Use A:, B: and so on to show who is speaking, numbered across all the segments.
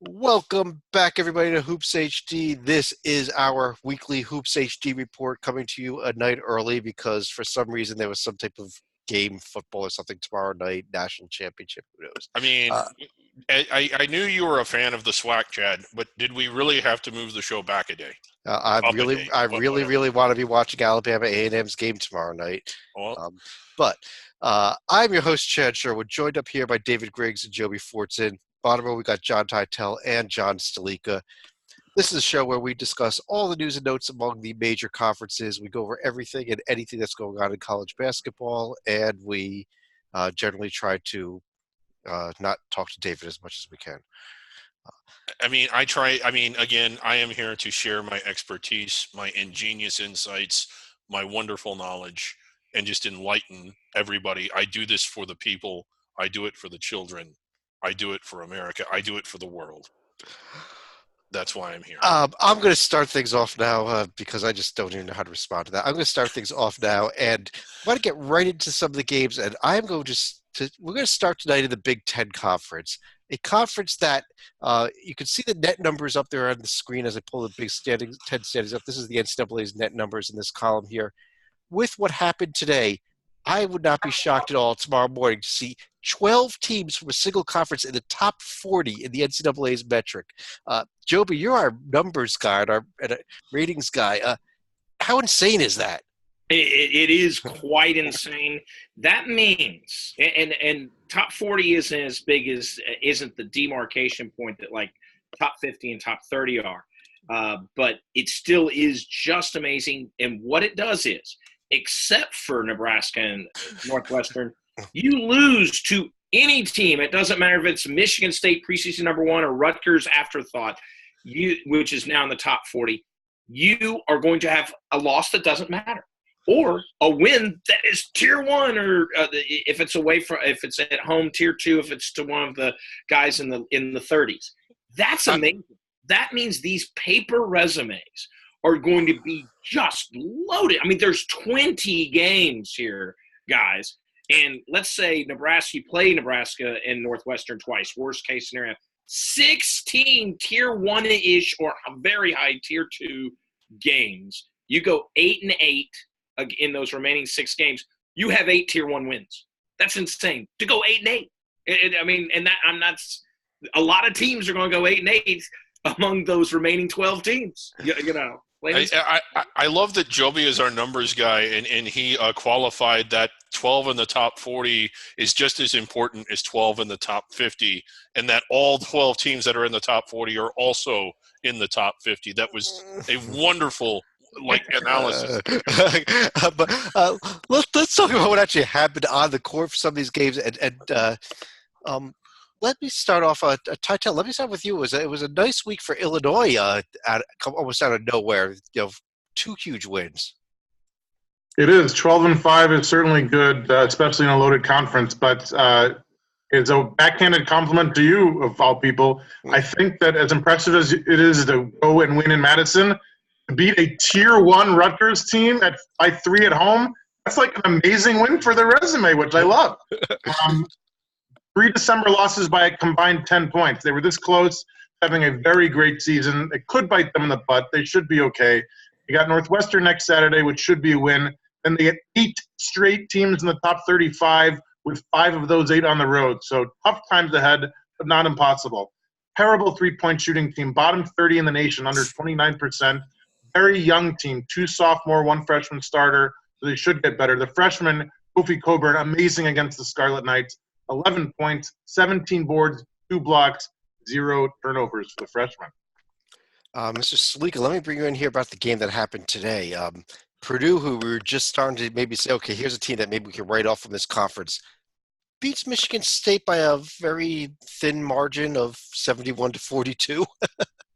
A: Welcome back, everybody, to Hoops HD. This is our weekly Hoops HD report coming to you a night early because for some reason there was some type of game, football or something tomorrow night, national championship, who knows.
B: I mean, I knew you were a fan of the SWAC, Chad, but did we really have to move the show back a day?
A: I really want to be watching Alabama A&M's game tomorrow night.
B: Well,
A: But I'm your host, Chad Sherwood, joined up here by David Griggs and Joby Fortson. Bottom row, we got John Teitel and John Stalika. This is a show where we discuss all the news and notes among the major conferences. We go over everything and anything that's going on in college basketball, and we generally try to not talk to David as much as we can.
B: Again, I am here to share my expertise, my ingenious insights, my wonderful knowledge, and just enlighten everybody. I do this for the people. I do it for the children. I do it for America. I do it for the world. That's why I'm here.
A: I'm going to start things off now because I just don't even know how to respond to that. I'm going to start things off now, and I'm going to get right into some of the games. And we're going to start tonight in the Big Ten Conference, a conference that you can see the net numbers up there on the screen as I pull the Big 10 standings up. This is the NCAA's net numbers in this column here. With what happened today, I would not be shocked at all tomorrow morning to see 12 teams from a single conference in the top 40 in the NCAA's metric. Joby, you're our numbers guy and our ratings guy. How insane is that?
C: It is quite insane. That means, and top 40 isn't as big as, isn't the demarcation point that like top 50 and top 30 are. But it still is just amazing. And what it does is, except for Nebraska and Northwestern, you lose to any team. It doesn't matter if it's Michigan State preseason number 1 or Rutgers afterthought, which is now in the top 40. You are going to have a loss that doesn't matter, or a win that is tier 1, or if it's if it's at home, tier 2, if it's to one of the guys in the 30s. That's amazing. That means these paper resumes are going to be just loaded. I mean, there's 20 games here, guys. And let's say you play Nebraska and Northwestern twice, worst case scenario. 16 tier 1-ish or very high tier 2 games. You go 8-8 in those remaining 6 games. You have 8 tier 1 wins. That's insane. To go 8-8. A lot of teams are going to go 8-8 among those remaining 12 teams. You know.
B: I love that Joby is our numbers guy, and he qualified that 12 in the top 40 is just as important as 12 in the top 50, and that all 12 teams that are in the top 40 are also in the top 50. That was a wonderful analysis.
A: But let's talk about what actually happened on the court for some of these games, let me start off, Teitel, let me start with you. It was a nice week for Illinois, almost out of nowhere. 2 huge wins.
D: It is. 12-5 is certainly good, especially in a loaded conference. But it's a backhanded compliment to you, of all people. I think that as impressive as it is to go and win in Madison, to beat a tier 1 Rutgers team by 3 at home, that's like an amazing win for their resume, which I love. 3 December losses by a combined 10 points. They were this close, having a very great season. It could bite them in the butt. They should be okay. You got Northwestern next Saturday, which should be a win. Then they get 8 straight teams in the top 35, with 5 of those 8 on the road. So tough times ahead, but not impossible. Terrible 3-point shooting team, bottom 30 in the nation, under 29%. Very young team, 2 sophomore, 1 freshman starter. So they should get better. The freshman, Kofi Coburn, amazing against the Scarlet Knights. 11 points, 17 boards, 2 blocks, 0 turnovers for the freshman.
A: Mr. Stalika, let me bring you in here about the game that happened today. Purdue, who we were just starting to maybe say, okay, here's a team that maybe we can write off from this conference, beats Michigan State by a very thin margin of 71-42.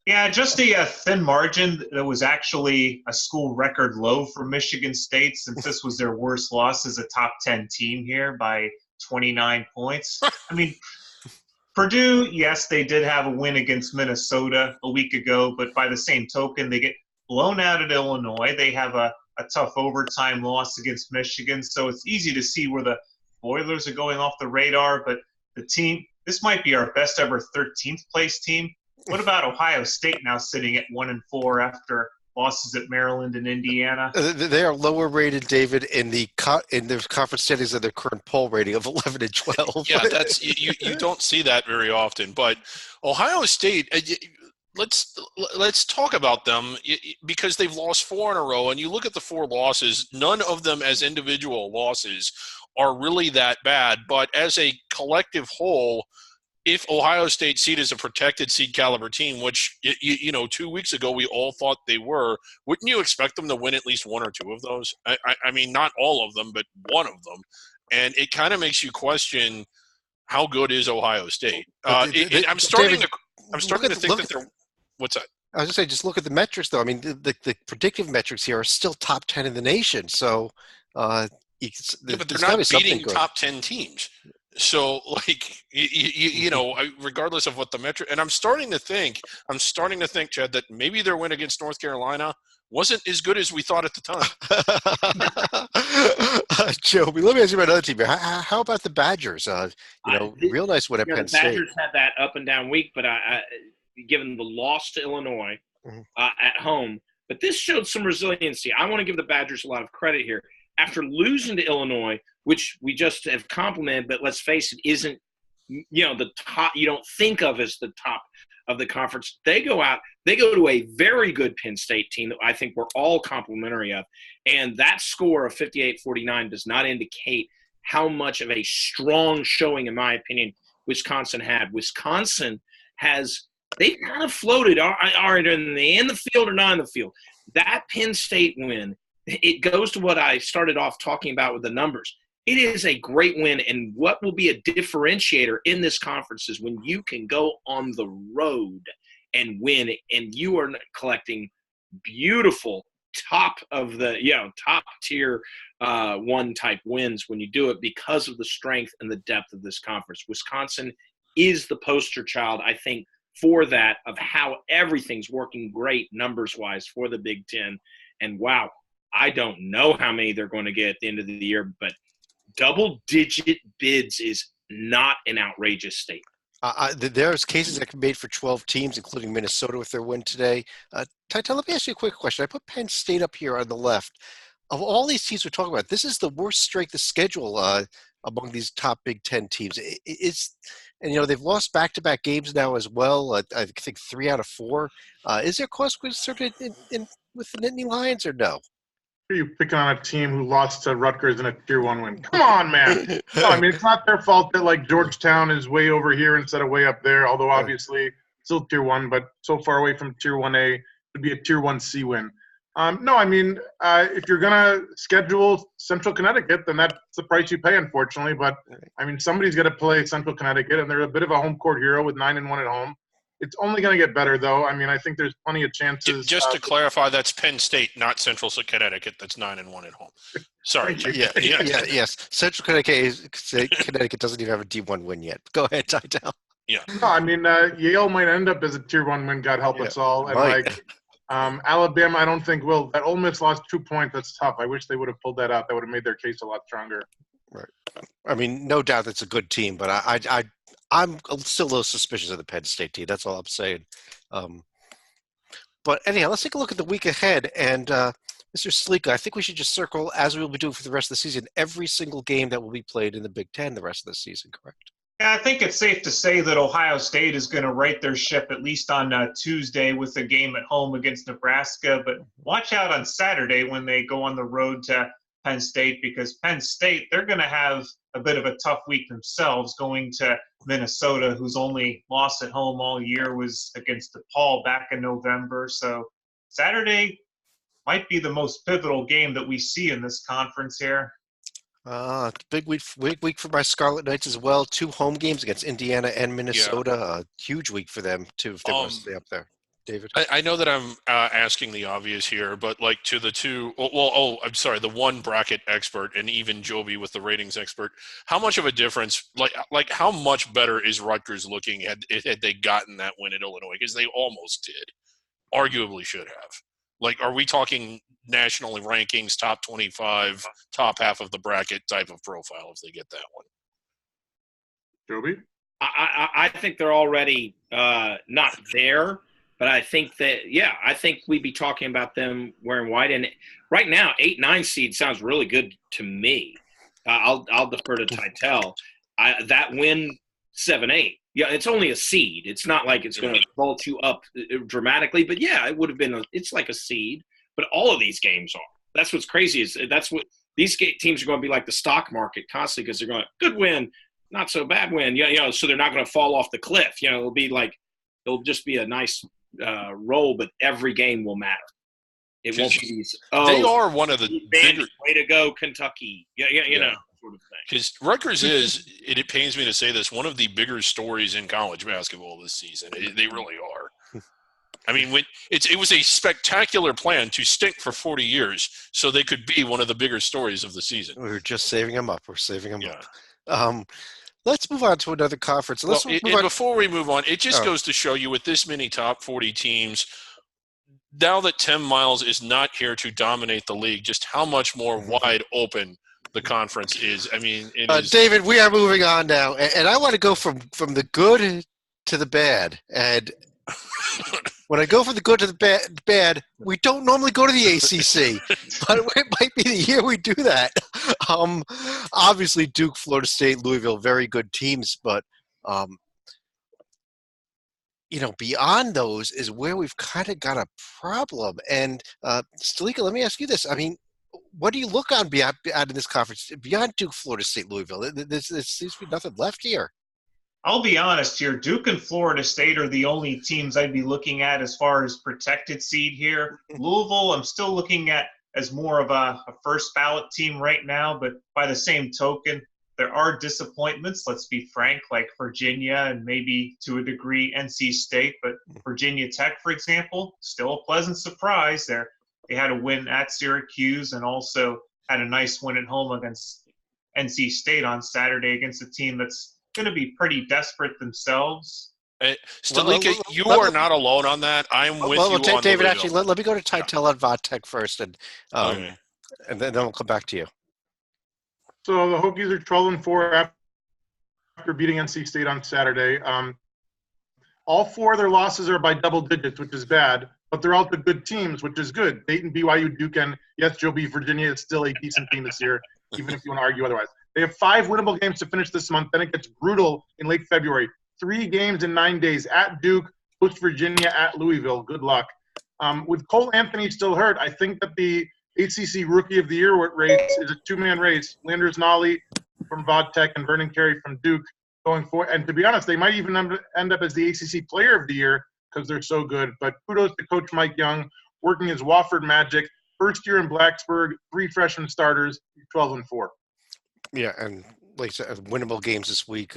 E: Yeah, just a thin margin. That was actually a school record low for Michigan State, since this was their worst loss as a top 10 team here by 29 points. I mean, Purdue, yes, they did have a win against Minnesota a week ago, but by the same token, they get blown out at Illinois. They have a tough overtime loss against Michigan, so it's easy to see where the Boilers are going off the radar, but the team, this might be our best ever 13th place team. What about Ohio State now sitting at 1-4 after losses at Maryland and Indiana?
A: They are lower rated, David, in their conference standings than their current poll rating of 11 and 12.
B: Yeah, that's you don't see that very often. But Ohio State, let's talk about them because they've lost 4 in a row. And you look at the 4 losses, none of them as individual losses are really that bad. But as a collective whole, if Ohio State seed is a protected seed caliber team, which, 2 weeks ago we all thought they were, wouldn't you expect them to win at least 1 or 2 of those? I mean, not all of them, but one of them. And it kind of makes you question how good is Ohio State. I'm starting to think that they're – what's that?
A: I was going to say, just look at the metrics, though. I mean, the predictive metrics here are still top 10 in the nation. So
B: but they're not beating top 10 teams. So, regardless of what the metric, and I'm starting to think, Chad, that maybe their win against North Carolina wasn't as good as we thought at the time.
A: Joby, let me ask you about another team here. How about the Badgers? Real nice win at Penn State.
C: The Badgers had that up and down week, but given the loss to Illinois at home, but this showed some resiliency. I want to give the Badgers a lot of credit here. After losing to Illinois, which we just have complimented, but let's face it, isn't the top. You don't think of as the top of the conference. They go to a very good Penn State team that I think we're all complimentary of, and that score of 58-49 does not indicate how much of a strong showing, in my opinion, Wisconsin had. Wisconsin they kind of floated. Are they in the field or not in the field? That Penn State win. It goes to what I started off talking about with the numbers. It is a great win, and what will be a differentiator in this conference is when you can go on the road and win, and you are collecting beautiful top-tier one type wins when you do it because of the strength and the depth of this conference. Wisconsin is the poster child, I think, for that, of how everything's working great numbers-wise for the Big Ten. And, wow, I don't know how many they're going to get at the end of the year, but double-digit bids is not an outrageous statement.
A: There's cases that can be made for 12 teams, including Minnesota with their win today. Ty, let me ask you a quick question. I put Penn State up here on the left. Of all these teams we're talking about, this is the worst strength of schedule among these top Big Ten teams. They've lost back-to-back games now as well. I think 3 out of 4. Is there cause for concern with the Nittany Lions or no?
D: Are you picking on a team who lost to Rutgers in a Tier 1 win? Come on, man. No, I mean, it's not their fault that, Georgetown is way over here instead of way up there, although obviously still Tier 1, but so far away from Tier 1A, it would be a Tier 1C win. If you're going to schedule Central Connecticut, then that's the price you pay, unfortunately. But, somebody's got to play Central Connecticut, and they're a bit of a home court hero with 9-1 at home. It's only going to get better, though. I think there's plenty of chances.
B: Just to clarify, that's Penn State, not Central Connecticut. That's 9-1 at home. Sorry.
A: Yes. Central Connecticut doesn't even have a D1 win yet. Go ahead, Ty Down.
B: Yeah.
D: No, Yale might end up as a Tier 1 win, God help us all. And Alabama, I don't think will. That Ole Miss lost 2 points. That's tough. I wish they would have pulled that out. That would have made their case a lot stronger.
A: Right. No doubt it's a good team, but I'm still a little suspicious of the Penn State team. That's all I'm saying. But anyhow, let's take a look at the week ahead. And Mr. Sleeka, I think we should just circle, as we will be doing for the rest of the season, every single game that will be played in the Big Ten the rest of the season, correct?
E: Yeah, I think it's safe to say that Ohio State is going to right their ship at least on Tuesday with a game at home against Nebraska. But watch out on Saturday when they go on the road to Penn State, because Penn State, they're going to have a bit of a tough week themselves going to Minnesota, whose only loss at home all year was against DePaul back in November. So Saturday might be the most pivotal game that we see in this conference here.
A: Big week for my Scarlet Knights as well. 2 home games against Indiana and Minnesota. A huge week for them, too, if they want to stay up there. David?
B: I know that I'm asking the obvious here, but to the two – the one bracket expert and even Joby with the ratings expert, how much of a difference – how much better is Rutgers looking had they gotten that win at Illinois? Because they almost did. Arguably should have. Are we talking national rankings, top 25, top half of the bracket type of profile if they get that one?
D: Joby?
C: I think they're already not there. But I think that, yeah, I think we'd be talking about them wearing white. And right now, 8-9 seed sounds really good to me. I'll defer to Titel. That win 7-8. Yeah, it's only a seed. It's not like it's going to vault you up dramatically. But yeah, it would have been. It's like a seed. But all of these games are. That's what's crazy. Is that's what these teams are going to be like the stock market constantly, because they're going good win, not so bad win. Yeah, so they're not going to fall off the cliff. It'll be like it'll just be a nice roll, but every game will matter. It won't be these.
B: They are one of the bigger.
C: Way to go, Kentucky! Yeah, sort of thing.
B: Because Rutgers is, it pains me to say this, one of the bigger stories in college basketball this season. They really are. I mean, it was a spectacular plan to stink for 40 years, so they could be one of the bigger stories of the season.
A: We're just saving them up. We're saving them up. Let's move on to another conference.
B: Before we move on, it just goes to show you with this many top 40 teams, now that Tim Miles is not here to dominate the league, just how much more wide open the conference is. I mean,
A: David, we are moving on now, and I want to go from the good to the bad. And when I go from the good to the bad, we don't normally go to the ACC, but it might be the year we do that. Obviously, Duke, Florida State, Louisville, very good teams, but beyond those is where we've kind of got a problem. And Stalika, let me ask you this: I mean, what do you look on beyond in this conference beyond Duke, Florida State, Louisville? There seems to be nothing left here.
E: I'll be honest here. Duke and Florida State are the only teams I'd be looking at as far as protected seed here. Louisville, I'm still looking at as more of a first ballot team right now, but by the same token, there are disappointments, let's be frank, like Virginia and maybe to a degree NC State, but Virginia Tech, for example, still a pleasant surprise there. They had a win at Syracuse and also had a nice win at home against NC State on Saturday against a team that's going to be pretty desperate themselves.
B: Stalika, you are not alone on that. I'm with you on
A: David,
B: the
A: actually, let me go to Titel and Vodtech first, and then we'll come back to you.
D: So the Hokies are 12-4 after beating NC State on Saturday. All four of their losses are by double digits, which is bad, but they're all to good teams, which is good. Dayton, BYU, Duke, and yes, Joe B. Virginia is still a decent team this year, even if you want to argue otherwise. They have 5 winnable games to finish this month. Then it gets brutal in late February. 3 games in 9 days at Duke, host Virginia, at Louisville. Good luck. With Cole Anthony still hurt, I think that the ACC Rookie of the Year race is a 2-man race. Landers Nolly from Vodtech and Vernon Carey from Duke going forward. And to be honest, they might even end up as the ACC Player of the Year because they're so good. But kudos to Coach Mike Young, working his Wofford magic. First year in Blacksburg, 3 freshman starters, 12-4.
A: Yeah, and like I said, winnable games this week.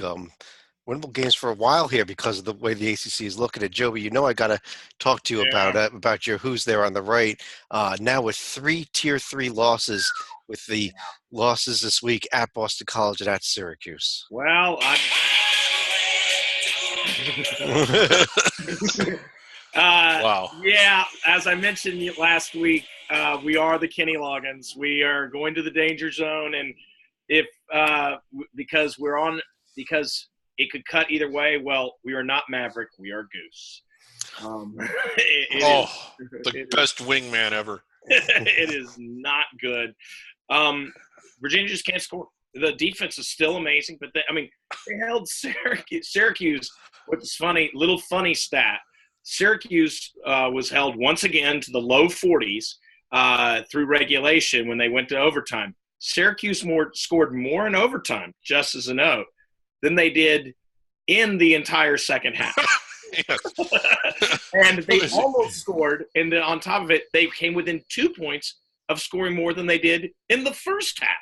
A: Winnable games for a while here because of the way the ACC is looking at Joby. I got to talk to you about your who's there on the right. Now with 3 Tier 3 losses, with the losses this week at Boston College and at Syracuse.
C: Well,
B: wow.
C: Yeah, as I mentioned last week, we are the Kenny Loggins. We are going to the danger zone, and if because it could cut either way. Well, we are not Maverick. We are Goose.
B: The best wingman ever.
C: It is not good. Virginia just can't score. The defense is still amazing, but they held Syracuse. What's funny, little funny stat. Syracuse was held once again to the low 40s through regulation when they went to overtime. Syracuse scored more in overtime, just as a note, than they did in the entire second half. And they almost scored, and then on top of it, they came within 2 points of scoring more than they did in the first half.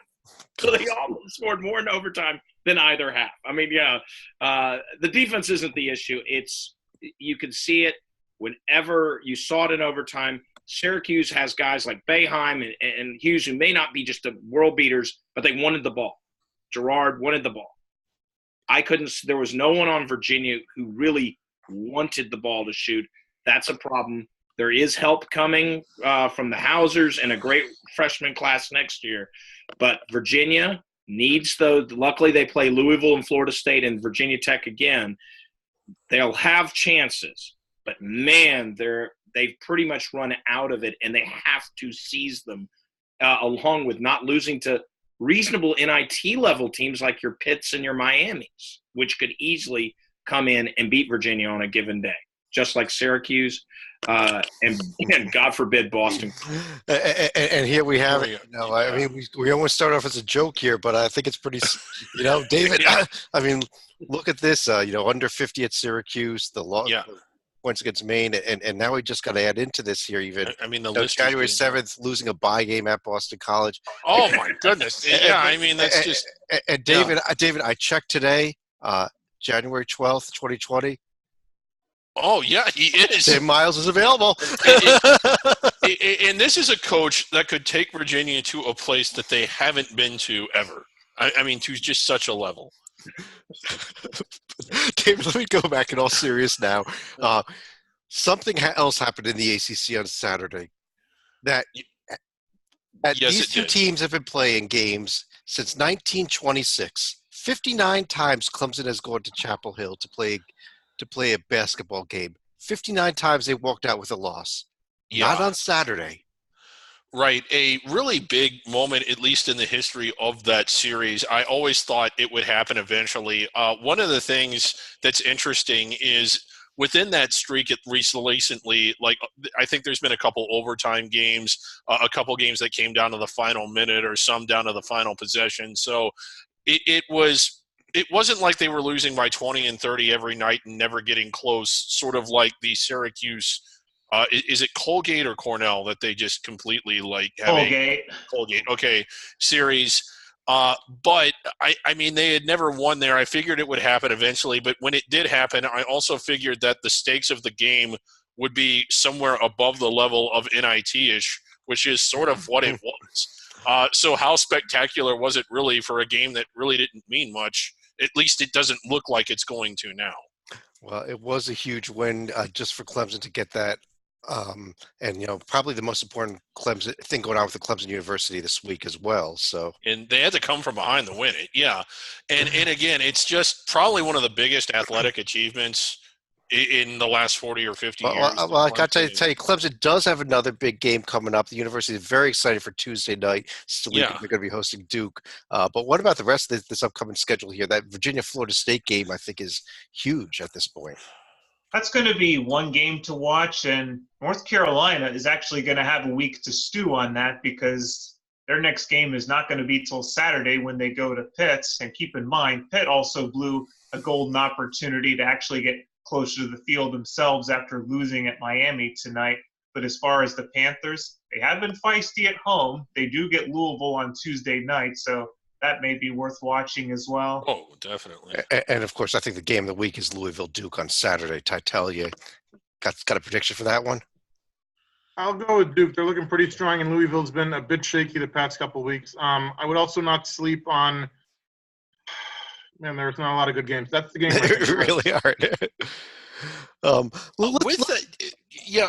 C: So they almost scored more in overtime than either half. The defense isn't the issue. You can see it whenever you saw it in overtime. Syracuse has guys like Boeheim and Hughes who may not be just the world beaters, but they wanted the ball. Gerard wanted the ball. There was no one on Virginia who really wanted the ball to shoot. That's a problem. There is help coming from the Hausers and a great freshman class next year. But Virginia needs luckily they play Louisville and Florida State and Virginia Tech again. they'll have chances, but man, they've pretty much run out of it, and they have to seize them, along with not losing to reasonable NIT level teams like your Pitts and your Miamis, which could easily come in and beat Virginia on a given day, just like Syracuse, and God forbid Boston.
A: And here we have it. I mean, we almost start off as a joke here, but I think it's pretty, David, I mean, look at this, under 50 at Syracuse, the points against Maine, and now we just got to add into this here even.
B: I mean, the list
A: January 7th, losing a bye game at Boston College.
B: Oh, my goodness. I mean, that's just –
A: And David, I checked today, January 12th, 2020.
B: Oh, yeah, he is.
A: Sam Miles is available.
B: And this is a coach that could take Virginia to a place that they haven't been to ever. I mean, to just such a level.
A: David, let me go back in all serious now. Something else happened in the ACC on Saturday. These two teams have been playing games since 1926. 59 times Clemson has gone to Chapel Hill to play a basketball game. 59 times they walked out with a loss. Not on Saturday.
B: Right. A really big moment, at least in the history of that series. I always thought it would happen eventually. One of the things that's interesting is within that streak recently, like I think there's been a couple overtime games, a couple games that came down to the final minute or some down to the final possession. So it wasn't like they were losing by 20 and 30 every night and never getting close, sort of like the Syracuse is it Colgate or Cornell that they just completely have Colgate, okay, series. But I mean, they had never won there. I figured it would happen eventually, but when it did happen, I also figured that the stakes of the game would be somewhere above the level of NIT-ish, which is sort of what it was. So how spectacular was it really for a game that really didn't mean much? At least it doesn't look like it's going to now.
A: Well, it was a huge win just for Clemson to get that. And probably the most important Clemson thing going on with the Clemson University this week as well. So,
B: and they had to come from behind to win it, and again, it's just probably one of the biggest athletic achievements in the last 40 or 50 years.
A: Well, I got to tell you, Clemson does have another big game coming up. The university is very excited for Tuesday night. They're going to be hosting Duke. But what about the rest of this upcoming schedule here? That Virginia-Florida State game, I think, is huge at this point.
E: That's going to be one game to watch, and North Carolina is actually going to have a week to stew on that because their next game is not going to be till Saturday when they go to Pitt. And keep in mind, Pitt also blew a golden opportunity to actually get closer to the field themselves after losing at Miami tonight. But as far as the Panthers, they have been feisty at home. They do get Louisville on Tuesday night, so that may be worth watching as well.
B: Oh, definitely.
A: And of course, I think the game of the week is Louisville-Duke on Saturday. Titel, you got a prediction for that one?
D: I'll go with Duke. They're looking pretty strong, and Louisville's been a bit shaky the past couple of weeks. I would also not sleep on – man, there's not a lot of good games. That's the game.
A: They really are.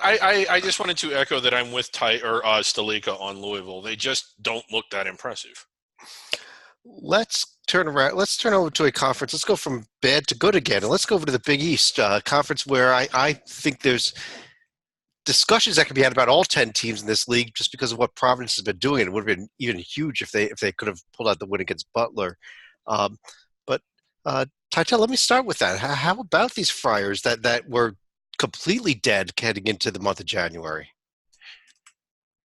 B: I just wanted to echo that I'm with Stalika on Louisville. They just don't look that impressive.
A: Let's turn over to a conference. Let's go from bad to good again, and let's go over to the Big East conference, where I think there's discussions that can be had about all 10 teams in this league just because of what Providence has been doing. It would have been even huge if they could have pulled out the win against Butler. But Titel, let me start with that. How about these Friars that were completely dead heading into the month of January?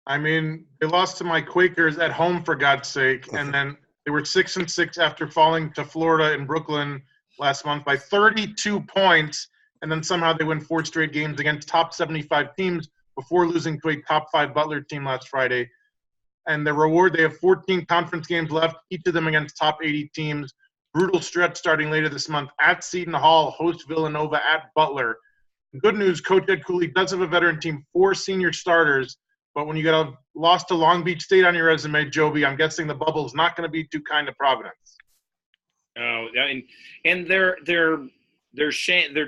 D: I mean, they lost to my Quakers at home, for God's sake, and then they were 6-6 after falling to Florida and Brooklyn last month by 32 points, and then somehow they win 4 straight games against top 75 teams before losing to a top 5 Butler team last Friday. And the reward, they have 14 conference games left, each of them against top 80 teams. Brutal stretch starting later this month at Seton Hall, host Villanova at Butler. Good news, Coach Ed Cooley does have a veteran team, 4 senior starters. But when you get a loss to Long Beach State on your resume, Joby, I'm guessing the bubble's not going to be too kind to Providence.
C: Oh, and they're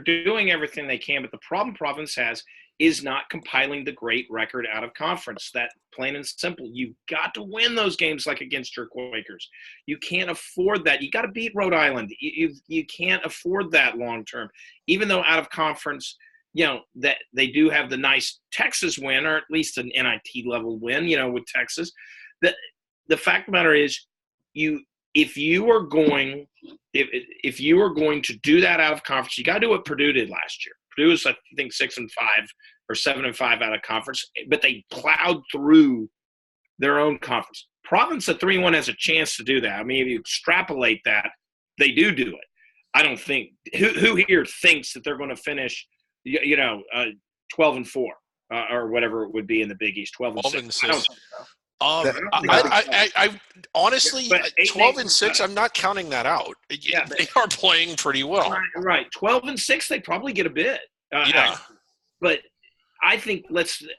C: doing everything they can, but the problem Providence has is not compiling the great record out of conference. That plain and simple. You've got to win those games like against your Quakers. You can't afford that. You got to beat Rhode Island. You can't afford that long term. Even though out of conference, that they do have the nice Texas win, or at least an NIT level win, with Texas. The fact of the matter is, if you are going to do that out of conference, you got to do what Purdue did last year. Purdue was, I think, 6-5 or 7-5 out of conference, but they plowed through their own conference. Providence at 3-1 has a chance to do that. I mean, if you extrapolate that, they do it. I don't think who here thinks that they're going to finish, 12-4 or whatever it would be in the Big East, 12-6. I don't think so.
B: I honestly,
C: But
B: 12-6, I'm not counting that out.
C: Yeah,
B: they are playing pretty well.
C: Right. 12-6, they probably get a bid. But I think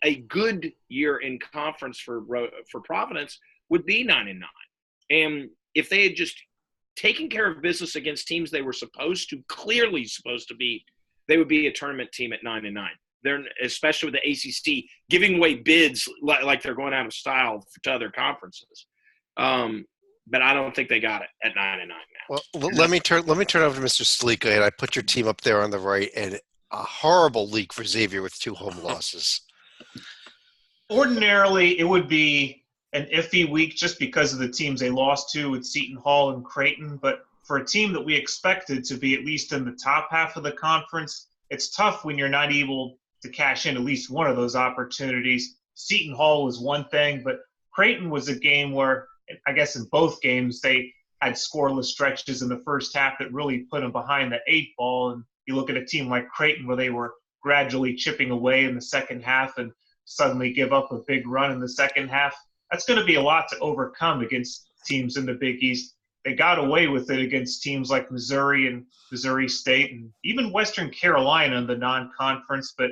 C: a good year in conference for Providence would be 9-9. And if they had just taken care of business against teams they were clearly supposed to beat, they would be a tournament team at 9-9. They're, especially with the ACC, giving away bids like they're going out of style to other conferences. But I don't think they got it at 9-9 now.
A: Well, let me turn over to Mr. Slika, and I put your team up there on the right, and a horrible leak for Xavier with 2 home losses.
E: Ordinarily, it would be an iffy week just because of the teams they lost to with Seton Hall and Creighton. But for a team that we expected to be at least in the top half of the conference, it's tough when you're not able to cash in at least one of those opportunities. Seton Hall was one thing, but Creighton was a game where, I guess in both games, they had scoreless stretches in the first half that really put them behind the 8 ball. And you look at a team like Creighton where they were gradually chipping away in the second half and suddenly give up a big run in the second half. That's going to be a lot to overcome against teams in the Big East. They got away with it against teams like Missouri and Missouri State and even Western Carolina in the non-conference, but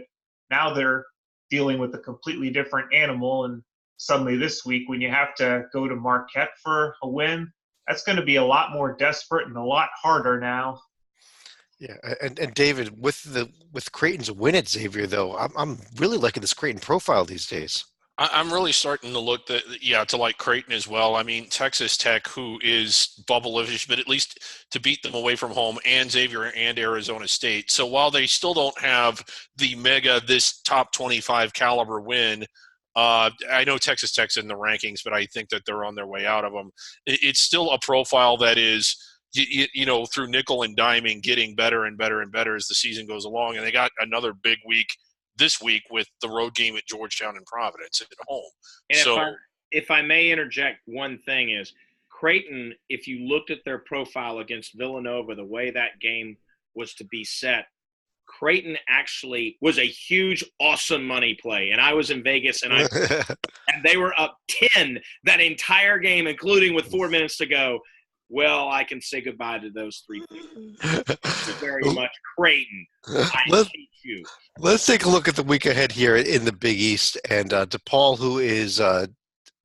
E: now they're dealing with a completely different animal. And suddenly this week, when you have to go to Marquette for a win, that's going to be a lot more desperate and a lot harder now.
A: Yeah, and David, with Creighton's win at Xavier, though, I'm really liking this Creighton profile these days.
B: I'm really starting to look to like Creighton as well. I mean, Texas Tech, who is bubble-ish, but at least to beat them away from home, and Xavier and Arizona State. So while they still don't have the this top 25 caliber win, I know Texas Tech's in the rankings, but I think that they're on their way out of them. It's still a profile that is, through nickel and diming, getting better and better and better as the season goes along. And they got another big week this week with the road game at Georgetown and Providence at home.
C: And if I may interject, one thing is Creighton, if you looked at their profile against Villanova, the way that game was to be set, Creighton actually was a huge, awesome money play. And I was in Vegas, and and they were up 10 that entire game, including with 4 minutes to go. Well, I can say goodbye to those 3 people. Thank you very much, Creighton. I hate you.
A: Let's take a look at the week ahead here in the Big East. And DePaul, who is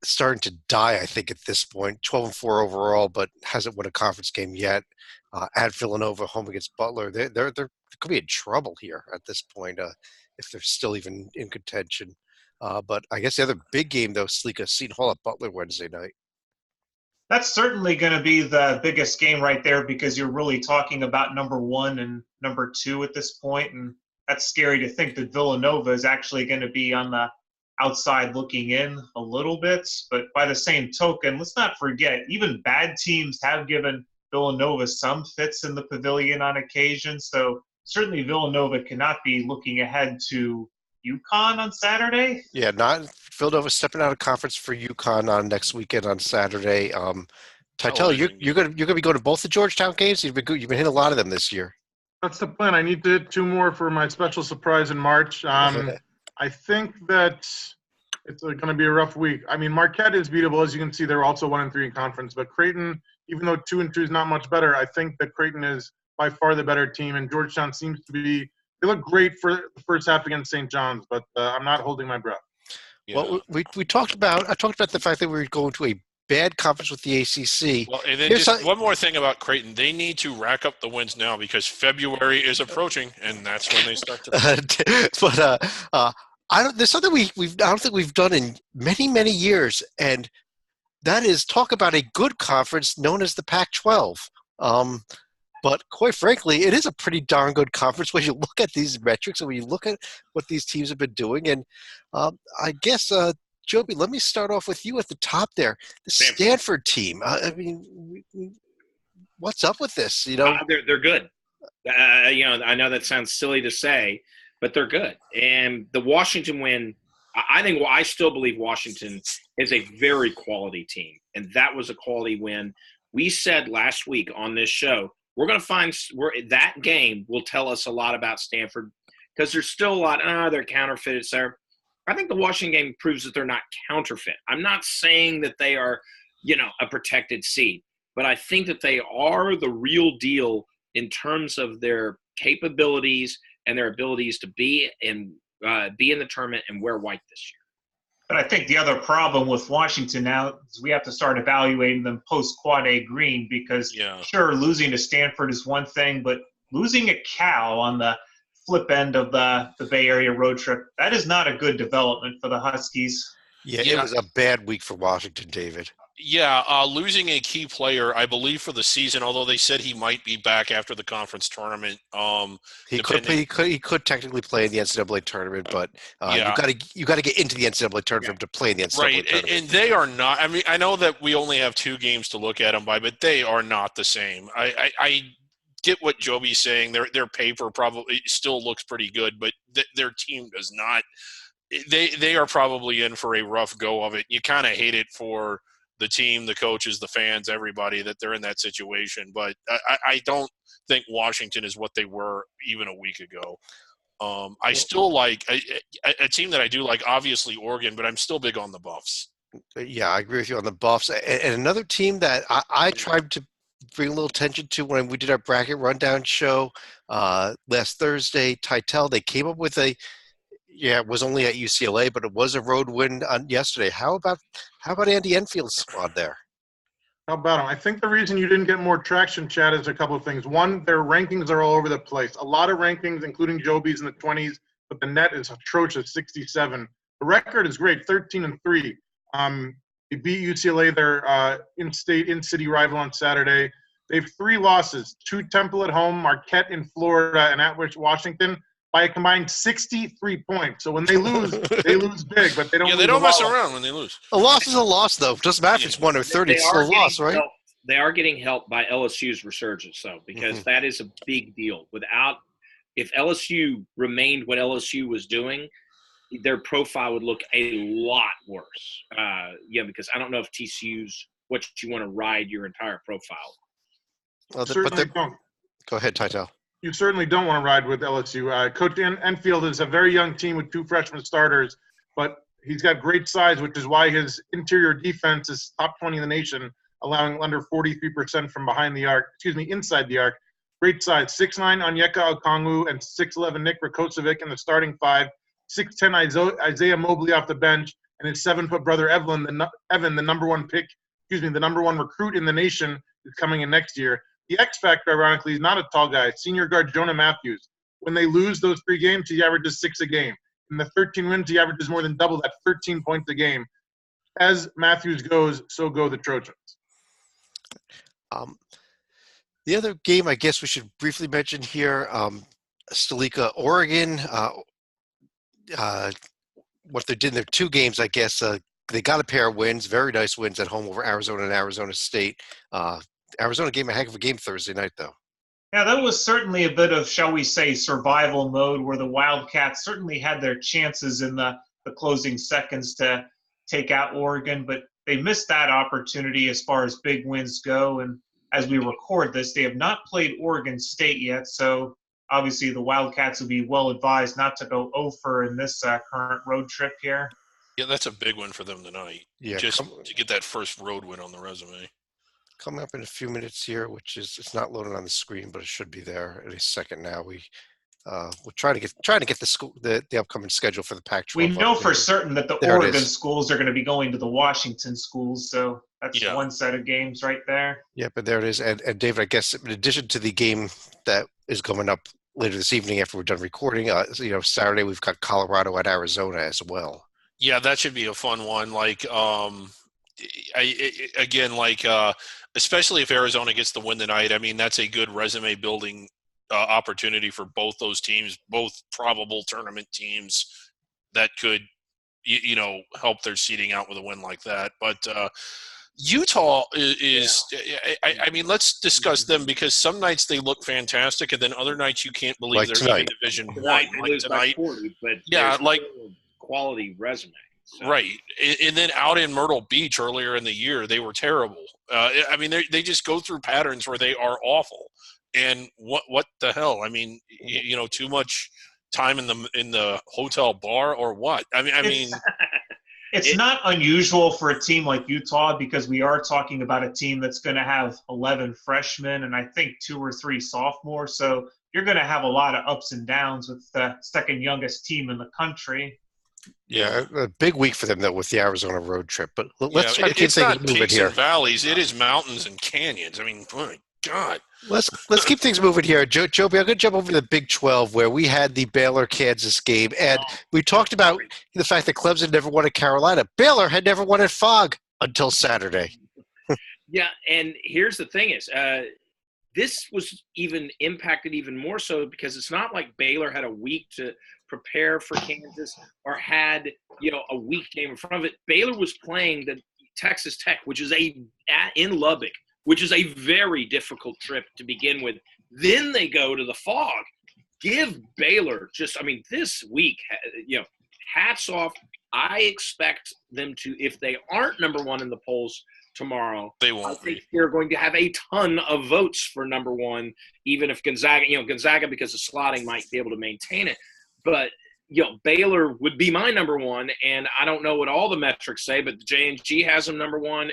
A: starting to die, I think, at this point, 12-4 overall, but hasn't won a conference game yet. At Villanova, home against Butler, they could be in trouble here at this point if they're still even in contention. But I guess the other big game, though, Slika, Seton Hall at Butler Wednesday night.
E: That's certainly going to be the biggest game right there because you're really talking about number 1 and number 2 at this point, and that's scary to think that Villanova is actually going to be on the outside looking in a little bit. But by the same token, let's not forget, even bad teams have given Villanova some fits in the pavilion on occasion, so certainly Villanova cannot be looking ahead to UConn on Saturday.
A: Yeah, not Villanova stepping out of conference for UConn on next weekend on Saturday. Titel, you're gonna be going to both the Georgetown games. You've been hitting a lot of them this year.
D: That's the plan. I need to hit 2 more for my special surprise in March. I think that it's going to be a rough week. I mean, Marquette is beatable, as you can see. They're also 1-3 in conference, but Creighton, even though 2-2 is not much better, I think that Creighton is by far the better team, and Georgetown seems to be. They look great for the first half against St. John's, but I'm not holding my breath.
A: Yeah. Well, I talked about the fact that we were going to a bad conference with the ACC.
B: Well, and then
A: Here's
B: just one more thing about Creighton. They need to rack up the wins now because February is approaching, and that's when they start to.
A: I don't. There's something I don't think we've done in many years, and that is talk about a good conference known as the Pac-12. But quite frankly, it is a pretty darn good conference when you look at these metrics and when you look at what these teams have been doing. And I guess, Joby, let me start off with you at the top there. The Stanford team. I mean, what's up with this?
C: They're good. I know that sounds silly to say, but they're good. And the Washington win, I still believe Washington is a very quality team, and that was a quality win. We said last week on this show, we're going to find that game will tell us a lot about Stanford because there's still a lot, they're counterfeit, etc. I think the Washington game proves that they're not counterfeit. I'm not saying that they are, a protected seed, but I think that they are the real deal in terms of their capabilities and their abilities to be in the tournament and wear white this year.
E: But I think the other problem with Washington now is we have to start evaluating them post-Quad A Green because, sure, losing to Stanford is one thing, but losing at Cal on the flip end of the Bay Area road trip, that is not a good development for the Huskies.
A: Yeah, it was a bad week for Washington, David.
B: Yeah, losing a key player, I believe, for the season. Although they said he might be back after the conference tournament.
A: He could technically play in the NCAA tournament, but you got to get into the NCAA tournament to play in the NCAA tournament.
B: And they are not. I mean, I know that we only have 2 games to look at them by, but they are not the same. I get what Joby's saying. Their paper probably still looks pretty good, but their team does not. They are probably in for a rough go of it. You kind of hate it for the team, the coaches, the fans, everybody that they're in that situation. But I don't think Washington is what they were even a week ago. I still like a team that I do like, obviously Oregon, but I'm still big on the Buffs.
A: Yeah, I agree with you on the Buffs. And another team that I tried to bring a little attention to when we did our bracket rundown show last Thursday, Titel, they came up with it was only at UCLA, but it was a road win on yesterday. How about Andy Enfield's squad there?
D: How about him? I think the reason you didn't get more traction, Chad, is a couple of things. One, their rankings are all over the place. A lot of rankings, including Joby's in the 20s, but the net is atrocious, 67. The record is great, 13-3. They beat UCLA, their in-city rival on Saturday. They have 3 losses, 2 Temple at home, Marquette in Florida, and at Washington, by a combined 63 points. So when they lose, they lose big, but they don't.
B: Yeah, they don't mess around when they lose.
A: A loss is a loss, though. It doesn't matter if it's 1 or 30. It's still a loss, right?
C: They are getting helped by LSU's resurgence, though, because that is a big deal. If LSU remained what LSU was doing, their profile would look a lot worse. Because I don't know if TCU's what you want to ride your entire profile.
D: Well, certainly don't.
A: Go ahead, Titel.
D: You certainly don't want to ride with LSU. Coach Enfield is a very young team with 2 freshman starters, but he's got great size, which is why his interior defense is top 20 in the nation, allowing under 43% from inside the arc. Great size. 6'9" Onyeka Okongwu and 6'11" Nick Rakocevic in the starting 5. 6'10" Isaiah Mobley off the bench, and his 7-foot brother Evan, the number 1 pick, the number 1 recruit in the nation, is coming in next year. The X factor, ironically, is not a tall guy. Senior guard Jonah Matthews. When they lose those 3 games, he averages 6 a game. In the 13 wins, he averages more than double that, 13 points a game. As Matthews goes, so go the Trojans.
A: The other game I guess we should briefly mention here, Stalika, Oregon. What they did in their 2 games, I guess, they got a pair of wins, very nice wins at home over Arizona and Arizona State. Arizona gave a heck of a game Thursday night, though.
E: Yeah, that was certainly a bit of, shall we say, survival mode where the Wildcats certainly had their chances in the closing seconds to take out Oregon, but they missed that opportunity as far as big wins go. And as we record this, they have not played Oregon State yet, so obviously the Wildcats would be well advised not to go over in this current road trip here.
B: Yeah, that's a big win for them tonight, just to get that first road win on the resume.
A: Coming up in a few minutes here, which is it's not loaded on the screen, but it should be there in a second now. we're trying to get the upcoming schedule for the
E: We
A: Pac-12 up
E: know for
A: there.
E: certain that the
A: There it
E: Oregon
A: is.
E: schools are going to be going to the Washington schools, so that's
B: Yeah.
E: one set of games right there.
A: Yeah, but there it is. And David, I guess in addition to the game that is coming up later this evening after we're done recording, Saturday we've got Colorado at Arizona as well.
B: Yeah, that should be a fun one. Like, especially if Arizona gets the win tonight. I mean, that's a good resume building opportunity for both those teams, both probable tournament teams that could, help their seeding out with a win like that. But Utah is I mean, let's discuss them because some nights they look fantastic, and then other nights you can't believe
A: Like
B: they're
A: tonight.
B: even Division
C: Tonight,
B: One.
C: they
B: Like
C: lose by
B: tonight,
C: 40, but
B: yeah,
C: there's
B: like
C: still a quality resume. So.
B: right, and then out in Myrtle Beach earlier in the year, they were terrible. I mean, they just go through patterns where they are awful. And what the hell? I mean, too much time in the hotel bar or what? I mean,
E: It's not unusual for a team like Utah because we are talking about a team that's going to have 11 freshmen and I think 2 or 3 sophomores. So you're going to have a lot of ups and downs with the second youngest team in the country.
A: Yeah, a big week for them though with the Arizona road trip. But let's try to keep
B: it's
A: things
B: not
A: moving
B: peaks
A: here.
B: and valleys. It is mountains and canyons. I mean, oh my God.
A: Let's keep things moving here. Joby, I'm going to jump over to the Big 12 where we had the Baylor-Kansas game. And we talked about the fact that Clemson never won at Carolina. Baylor had never won at Fogg until Saturday.
C: Yeah, and here's the thing is this was even impacted even more so because it's not like Baylor had a week to prepare for Kansas or had, a week game in front of it. Baylor was playing the Texas Tech, which is in Lubbock, which is a very difficult trip to begin with. Then they go to the Fog. Give Baylor this week, hats off. I expect them to, if they aren't number one in the polls tomorrow,
B: They won't
C: I think they're going to have a ton of votes for number one, even if Gonzaga, because of slotting might be able to maintain it. But, Baylor would be my number one, and I don't know what all the metrics say, but the J&G has them number one.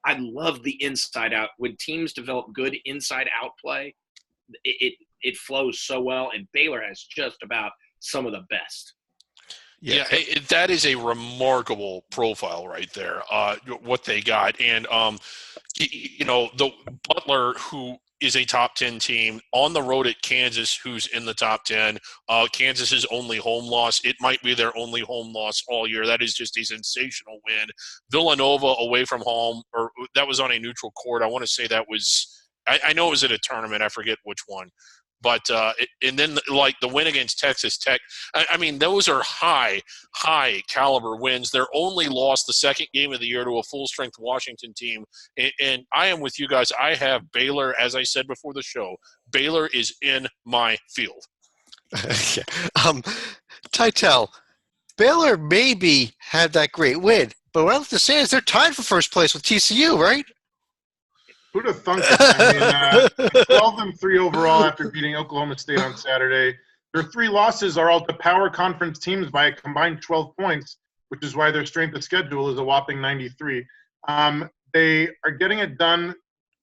C: I love the inside out. When teams develop good inside out play, it flows so well, and Baylor has just about some of the best.
B: Yeah, that is a remarkable profile right there. What they got, and the Butler, who is a top 10 team on the road at Kansas, who's in the top 10. Kansas's only home loss. It might be their only home loss all year. That is just a sensational win. Villanova away from home, or that was on a neutral court. I want to say that was. I know it was at a tournament. I forget which one. But and then like the win against Texas Tech, I mean those are high caliber wins. They're only lost the second game of the year to a full strength Washington team, and I am with you guys. I have Baylor, as I said before the show. Baylor is in my field.
A: Titel, Baylor maybe had that great win, but what I have to say is they're tied for first place with TCU, right?
D: Who'd have thunk it? I mean, 12-3 overall after beating Oklahoma State on Saturday. Their 3 losses are all to power conference teams by a combined 12 points, which is why their strength of schedule is a whopping 93. They are getting it done.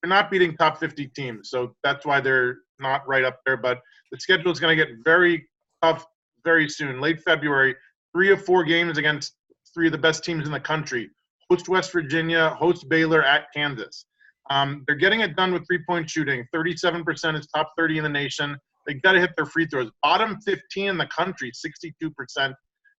D: They're not beating top 50 teams, so that's why they're not right up there. But the schedule is going to get very tough very soon. Late February, 3 of 4 games against 3 of the best teams in the country. Host West Virginia, host Baylor at Kansas. They're getting it done with three-point shooting. 37% is top 30 in the nation. They got to hit their free throws. Bottom 15 in the country, 62%.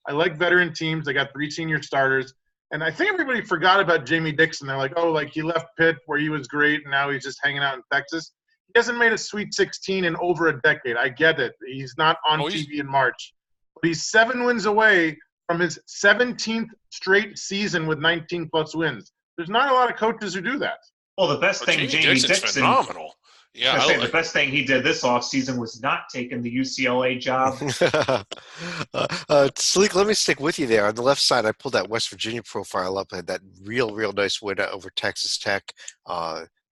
D: I like veteran teams. They got 3 senior starters. And I think everybody forgot about Jamie Dixon. They're like, he left Pitt where he was great, and now he's just hanging out in Texas. He hasn't made a Sweet 16 in over a decade. I get it. He's not on TV in March. But he's 7 wins away from his 17th straight season with 19-plus wins. There's not a lot of coaches who do that.
E: Well, the best thing Jamie Dixon
B: phenomenal. Yeah,
E: the best thing he did this offseason was not taking the UCLA job.
A: Sleek, let me stick with you there. On the left side, I pulled that West Virginia profile up and that real nice win over Texas Tech.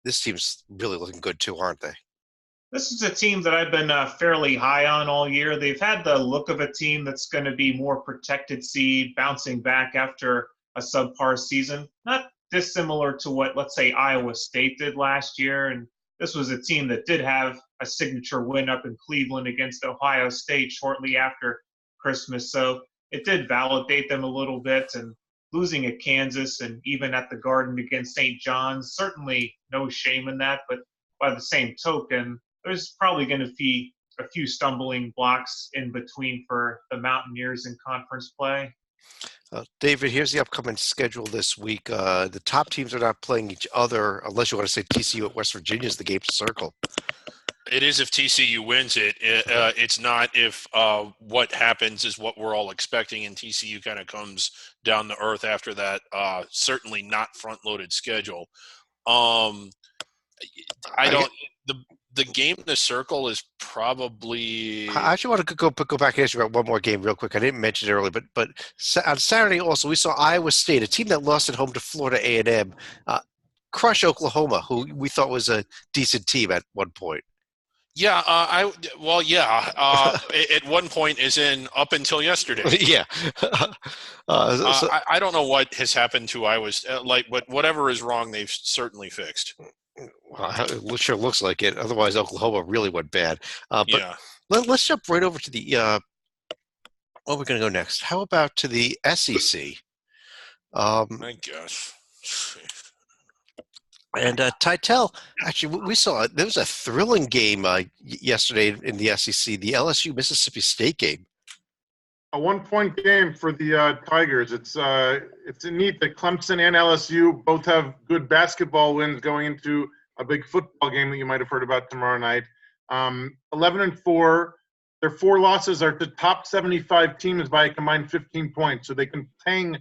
A: This team's really looking good too, aren't they?
E: This is a team that I've been fairly high on all year. They've had the look of a team that's going to be more protected seed, bouncing back after a subpar season. Not dissimilar to what, let's say, Iowa State did last year. And this was a team that did have a signature win up in Cleveland against Ohio State shortly after Christmas. So it did validate them a little bit. And losing at Kansas and even at the Garden against St. John's, certainly no shame in that. But by the same token, there's probably going to be a few stumbling blocks in between for the Mountaineers in conference play.
A: David, here's the upcoming schedule this week. The top teams are not playing each other, unless you want to say TCU at West Virginia is the game to circle.
B: It is if TCU wins it. It's not if what happens is what we're all expecting, and TCU kind of comes down to earth after that. Certainly not front-loaded schedule. The game in the circle is probably.
A: I actually want to go back and ask you about one more game real quick. I didn't mention it earlier, but on Saturday also we saw Iowa State, a team that lost at home to Florida A&M, crush Oklahoma, who we thought was a decent team at one point.
B: Yeah, at one point is in up until yesterday.
A: Yeah.
B: I don't know what has happened to Iowa's but whatever is wrong, they've certainly fixed.
A: Well, it sure looks like it. Otherwise, Oklahoma really went bad.
B: Yeah.
A: Let's jump right over to the where we're going to go next. How about to the SEC?
B: I guess.
A: And Titel, actually, we saw there was a thrilling game yesterday in the SEC, the LSU Mississippi State game.
D: A 1-point game for the Tigers. It's neat that Clemson and LSU both have good basketball wins going into a big football game that you might have heard about tomorrow night. 11-4. Their 4 losses are to top 75 teams by a combined 15 points, so they can hang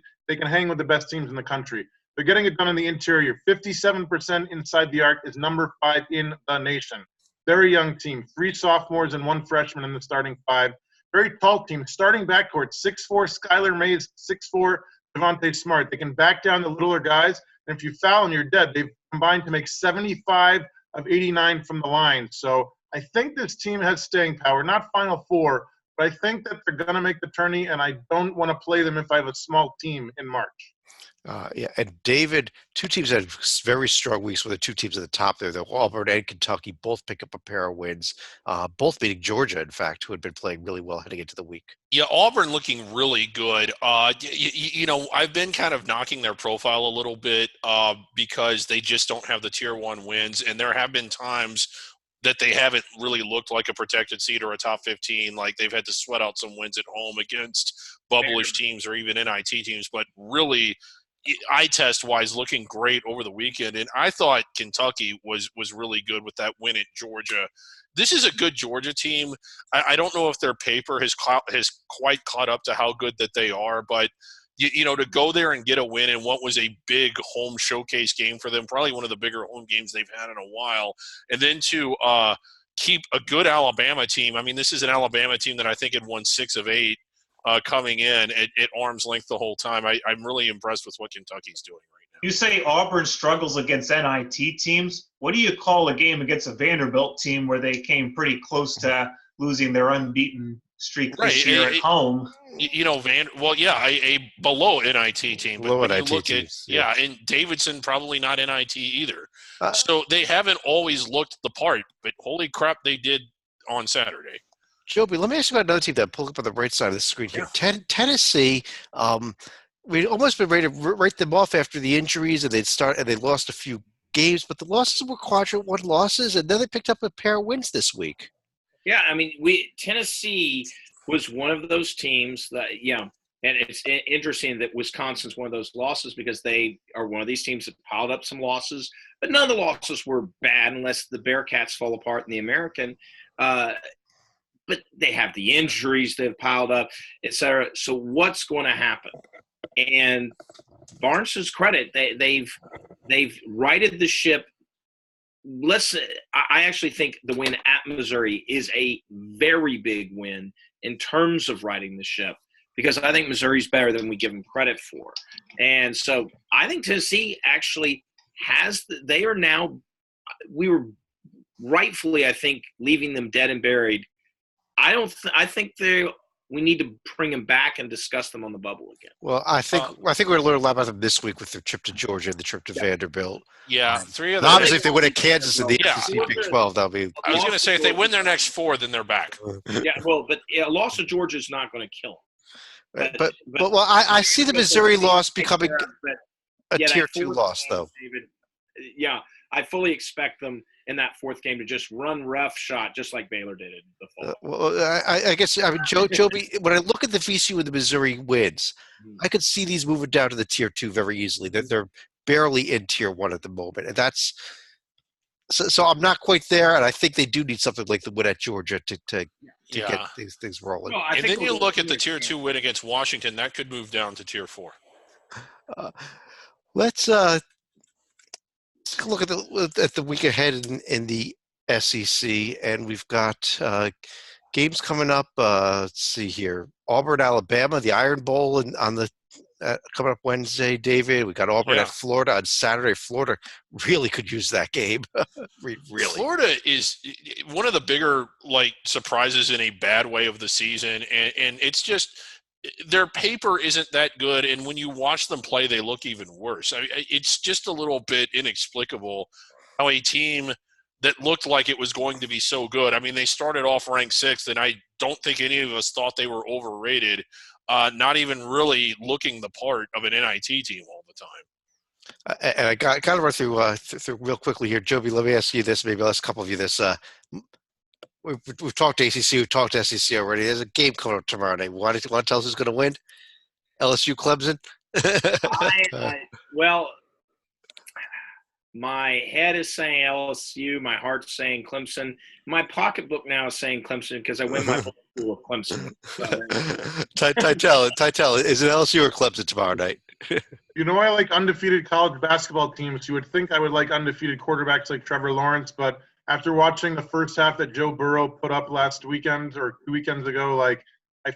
D: with the best teams in the country. They're getting it done in the interior. 57% inside the arc is number 5 in the nation. Very young team. 3 sophomores and 1 freshman in the starting 5. Very tall team. Starting backcourt, 6'4" Skylar Mays, 6'4" Devontae Smart. They can back down the littler guys, and if you foul and you're dead, they've combined to make 75 of 89 from the line. So I think this team has staying power. Not Final Four, but I think that they're going to make the tourney, and I don't want to play them if I have a small team in March.
A: Yeah, and David, 2 teams had very strong weeks with the 2 teams at the top there. The Auburn and Kentucky both pick up a pair of wins, both beating Georgia, in fact, who had been playing really well heading into the week.
B: Yeah, Auburn looking really good. I've been kind of knocking their profile a little bit because they just don't have the Tier 1 wins, and there have been times that they haven't really looked like a protected seed or a top 15. Like they've had to sweat out some wins at home against bubblish teams or even NIT teams, but really – eye test wise looking great over the weekend, and I thought Kentucky was really good with that win at Georgia. This is a good Georgia team. I don't know if their paper has quite caught up to how good that they are, but to go there and get a win in what was a big home showcase game for them, probably one of the bigger home games they've had in a while, and then to keep a good Alabama team. I mean, this is an Alabama team that I think had won 6 of 8 coming in at arm's length the whole time. I'm really impressed with what Kentucky's doing right now.
E: You say Auburn struggles against NIT teams. What do you call a game against a Vanderbilt team where they came pretty close to losing their unbeaten streak this year at home?
B: A below NIT team. But
A: below
B: when
A: NIT
B: you look
A: teams,
B: at, and Davidson probably not NIT either. So they haven't always looked the part, but holy crap, they did on Saturday.
A: Joby, let me ask you about another team that pulled up on the right side of the screen here. Tennessee, we'd almost been ready to write them off after the injuries, and they lost a few games, but the losses were quadrant 1 losses, and then they picked up a pair of wins this week.
C: Yeah, I mean, Tennessee was one of those teams that, and it's interesting that Wisconsin's one of those losses because they are one of these teams that piled up some losses, but none of the losses were bad unless the Bearcats fall apart in the American. But they have the injuries they've piled up, et cetera. So what's going to happen? And Barnes' credit, they've righted the ship. I actually think the win at Missouri is a very big win in terms of righting the ship because I think Missouri's better than we give them credit for. And so I think Tennessee actually we were rightfully, I think, leaving them dead and buried. I think they we need to bring them back and discuss them on the bubble again.
A: Well, I think we're going to learn a lot about them this week with their trip to Georgia and the trip to Vanderbilt.
B: Yeah, 3 of
A: And
B: the
A: obviously, if they win at Kansas in the
B: Yeah.
A: SEC Big 12, that'll be.
B: I was going to say, if they win their next 4, then they're back.
C: Yeah, well, but a loss to Georgia is not going to kill them.
A: But well, I see the Missouri loss becoming a
C: that
A: tier 2
C: fourth
A: loss,
C: game,
A: though.
C: David, yeah, I fully expect them in that fourth game to just run roughshod, just like Baylor did in the fall.
A: Well, I guess Joby, when I look at the VCU and the Missouri wins, I could see these moving down to the tier 2 very easily. They're barely in tier 1 at the moment, and that's so I'm not quite there. And I think they do need something like the win at Georgia to get these things rolling.
C: Well,
B: and then you look at the tier 2 win against Washington, that could move down to tier 4.
A: Let's take a look at the week ahead in the SEC, and we've got games coming up. Let's see here: Auburn, Alabama, the Iron Bowl, on the coming up Wednesday. David, we got Auburn at Florida on Saturday. Florida really could use that game. Really,
B: Florida is one of the bigger surprises in a bad way of the season, and it's just. Their paper isn't that good, and when you watch them play, they look even worse. I mean, it's just a little bit inexplicable how a team that looked like it was going to be so good. I mean, they started off ranked 6th, and I don't think any of us thought they were overrated, not even really looking the part of an NIT team all the time.
A: And I got to run through real quickly here. Joby, let me ask you this, maybe I'll ask a couple of you this. We've talked ACC, we've talked SEC already. There's a game coming up tomorrow night. Want to tell us who's going to win? LSU, Clemson?
C: Well, my head is saying LSU. My heart's saying Clemson. My pocketbook now is saying Clemson because I win my pool of Clemson.
A: Titel, is it LSU or Clemson tomorrow night?
D: You know, I like undefeated college basketball teams. You would think I would like undefeated quarterbacks like Trevor Lawrence, but after watching the first half that Joe Burrow put up last weekend or 2 weekends ago, I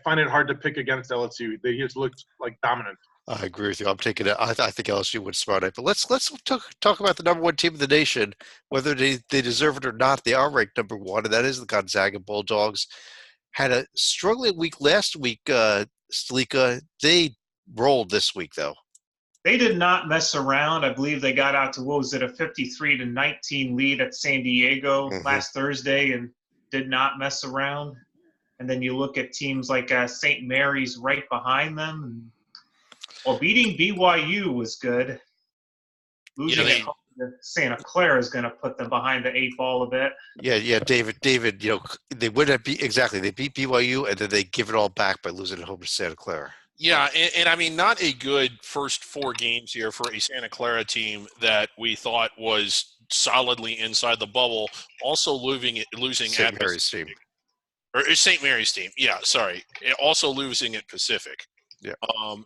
D: find it hard to pick against LSU. They just looked dominant.
A: I agree with you. I'm taking it. I think LSU would smart it. But let's talk about the number 1 team in the nation, whether they deserve it or not. They are ranked number 1, and that is the Gonzaga Bulldogs. Had a struggling week last week, Stalika. They rolled this week, though.
E: They did not mess around. I believe they got out to, a 53-19 lead at San Diego last Thursday and did not mess around. And then you look at teams like St. Mary's right behind them. Beating BYU was good. Losing to Santa Clara is going to put them behind the 8 ball a bit.
A: Yeah, David, they wouldn't be exactly. They beat BYU and then they give it all back by losing at home to Santa Clara.
B: Yeah, and I mean, not a good first 4 games here for a Santa Clara team that we thought was solidly inside the bubble. Also losing
A: St. Mary's team.
B: Or St. Mary's team. Yeah, sorry. Also losing at Pacific.
A: Yeah.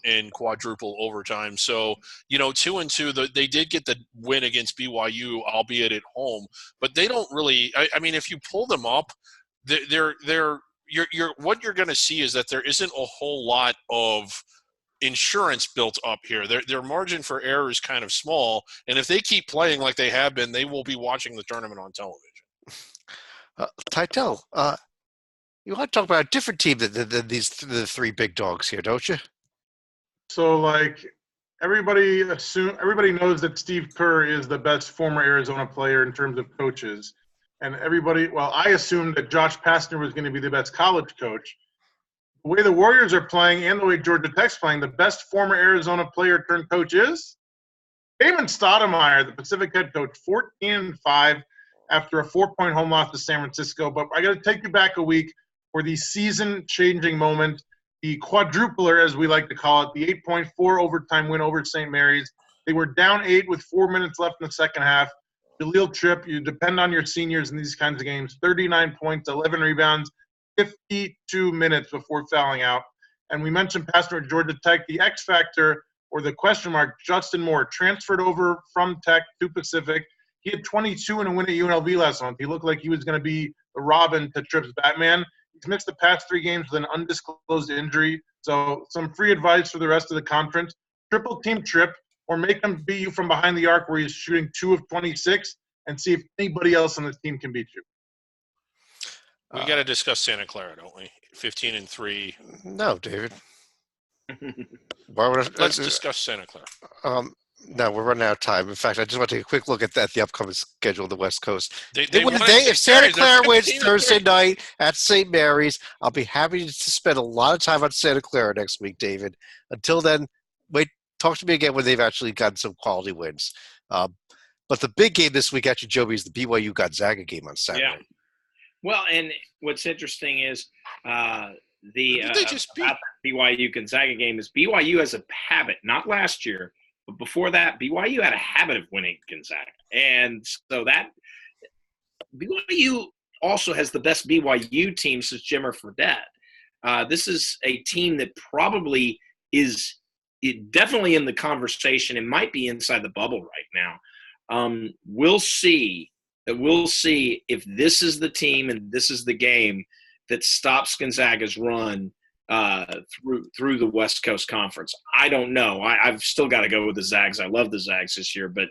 B: In quadruple overtime. So, 2-2, they did get the win against BYU, albeit at home. But they don't really – I mean, if you pull them up, they're what you're going to see is that there isn't a whole lot of insurance built up here. Their margin for error is kind of small, and if they keep playing like they have been, they will be watching the tournament on television.
A: Titel, you want to talk about a different team than the 3 big dogs here, don't you?
D: So, everybody knows that Steve Kerr is the best former Arizona player in terms of coaches. And I assumed that Josh Pastner was going to be the best college coach. The way the Warriors are playing and the way Georgia Tech's playing, the best former Arizona player turned coach is Damon Stoudemire, the Pacific head coach, 14-5 after a 4-point home loss to San Francisco. But I got to take you back a week for the season-changing moment, the quadrupler, as we like to call it, the 8.4 overtime win over St. Mary's. They were down 8 with 4 minutes left in the second half. Jaleel Tripp, you depend on your seniors in these kinds of games, 39 points, 11 rebounds, 52 minutes before fouling out. And we mentioned Pastner at Georgia Tech. The X factor, or the question mark, Justin Moore, transferred over from Tech to Pacific. He had 22 in a win at UNLV last month. He looked like he was going to be the Robin to Tripp's Batman. He's missed the past 3 games with an undisclosed injury. So some free advice for the rest of the conference. Triple team Tripp, or make him beat you from behind the arc where he's shooting 2 of 26 and see if anybody else on the team can beat you.
B: We got to discuss Santa Clara, don't we? 15-3.
A: No, David. Why would I,
B: Let's discuss Santa Clara.
A: No, we're running out of time. In fact, I just want to take a quick look at the upcoming schedule of the West Coast.
B: They won at
A: If
B: St.
A: Santa
B: Mary's, they're
A: Clara wins
B: 15-3.
A: Thursday night at St. Mary's, I'll be happy to spend a lot of time on Santa Clara next week, David. Until then, talk to me again when they've actually gotten some quality wins. But the big game this week, actually, Joby, is the BYU Gonzaga game on Saturday.
C: Yeah. Well, and what's interesting is
B: They just beat.
C: about the BYU Gonzaga game is BYU has a habit, not last year, but before that, BYU had a habit of winning Gonzaga. And so that BYU also has the best BYU team since Jimmer Fredette. This is a team that probably is definitely in the conversation. It might be inside the bubble right now. We'll see. We'll see if this is the team and this is the game that stops Gonzaga's run through the West Coast Conference. I don't know. I've still got to go with the Zags. I love the Zags this year, but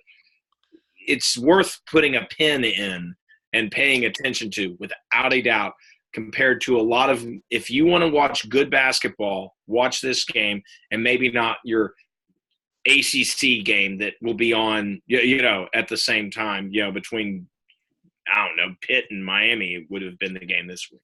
C: it's worth putting a pin in and paying attention to without a doubt compared to a lot of – if you want to watch good basketball, watch this game and maybe not your ACC game that will be on, at the same time, between – I don't know, Pitt and Miami would have been the game this week.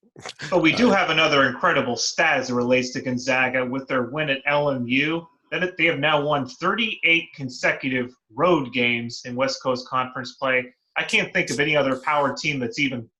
E: But we do have another incredible stat as it relates to Gonzaga with their win at LMU. That they have now won 38 consecutive road games in West Coast Conference play. I can't think of any other power team that's even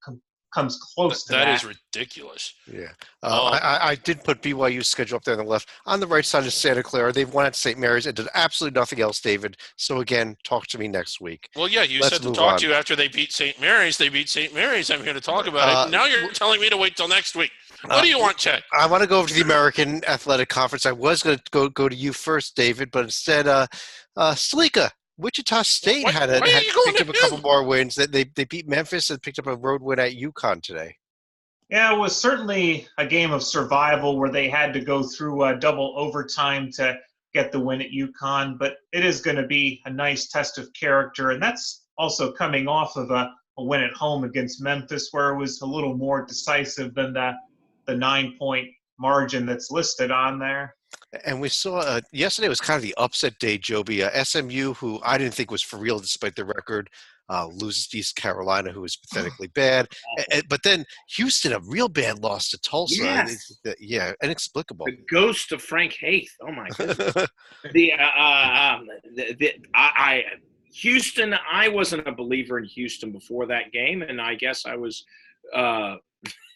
E: comes close to that.
B: That is ridiculous.
A: Yeah. I did put BYU's schedule up there on the left. On the right side is Santa Clara. They've won at St. Mary's and did absolutely nothing else, David. So, again, talk to me next week.
B: Well, yeah, you
A: Let's
B: said to
A: move
B: talk
A: on.
B: to you after they beat St. Mary's. They beat St. Mary's. I'm here to talk about it. Now you're telling me to wait till next week. What do you want, Chad?
A: I want to go over to the American Athletic Conference. I was going to go to you first, David, but instead, Salika, Wichita State had picked up a couple more wins. They beat Memphis and picked up a road win at UConn today.
E: Yeah, it was certainly a game of survival where they had to go through double overtime to get the win at UConn, but it is going to be a nice test of character, and that's also coming off of a win at home against Memphis where it was a little more decisive than the 9-point margin that's listed on there.
A: And we saw yesterday was kind of the upset day, Joby. SMU, who I didn't think was for real despite the record, loses to East Carolina, who is pathetically bad. But then Houston, a real bad loss to Tulsa.
C: Yes.
A: Yeah, inexplicable.
C: The ghost of Frank Haith. Oh, my goodness. Houston, I wasn't a believer in Houston before that game, and I guess I was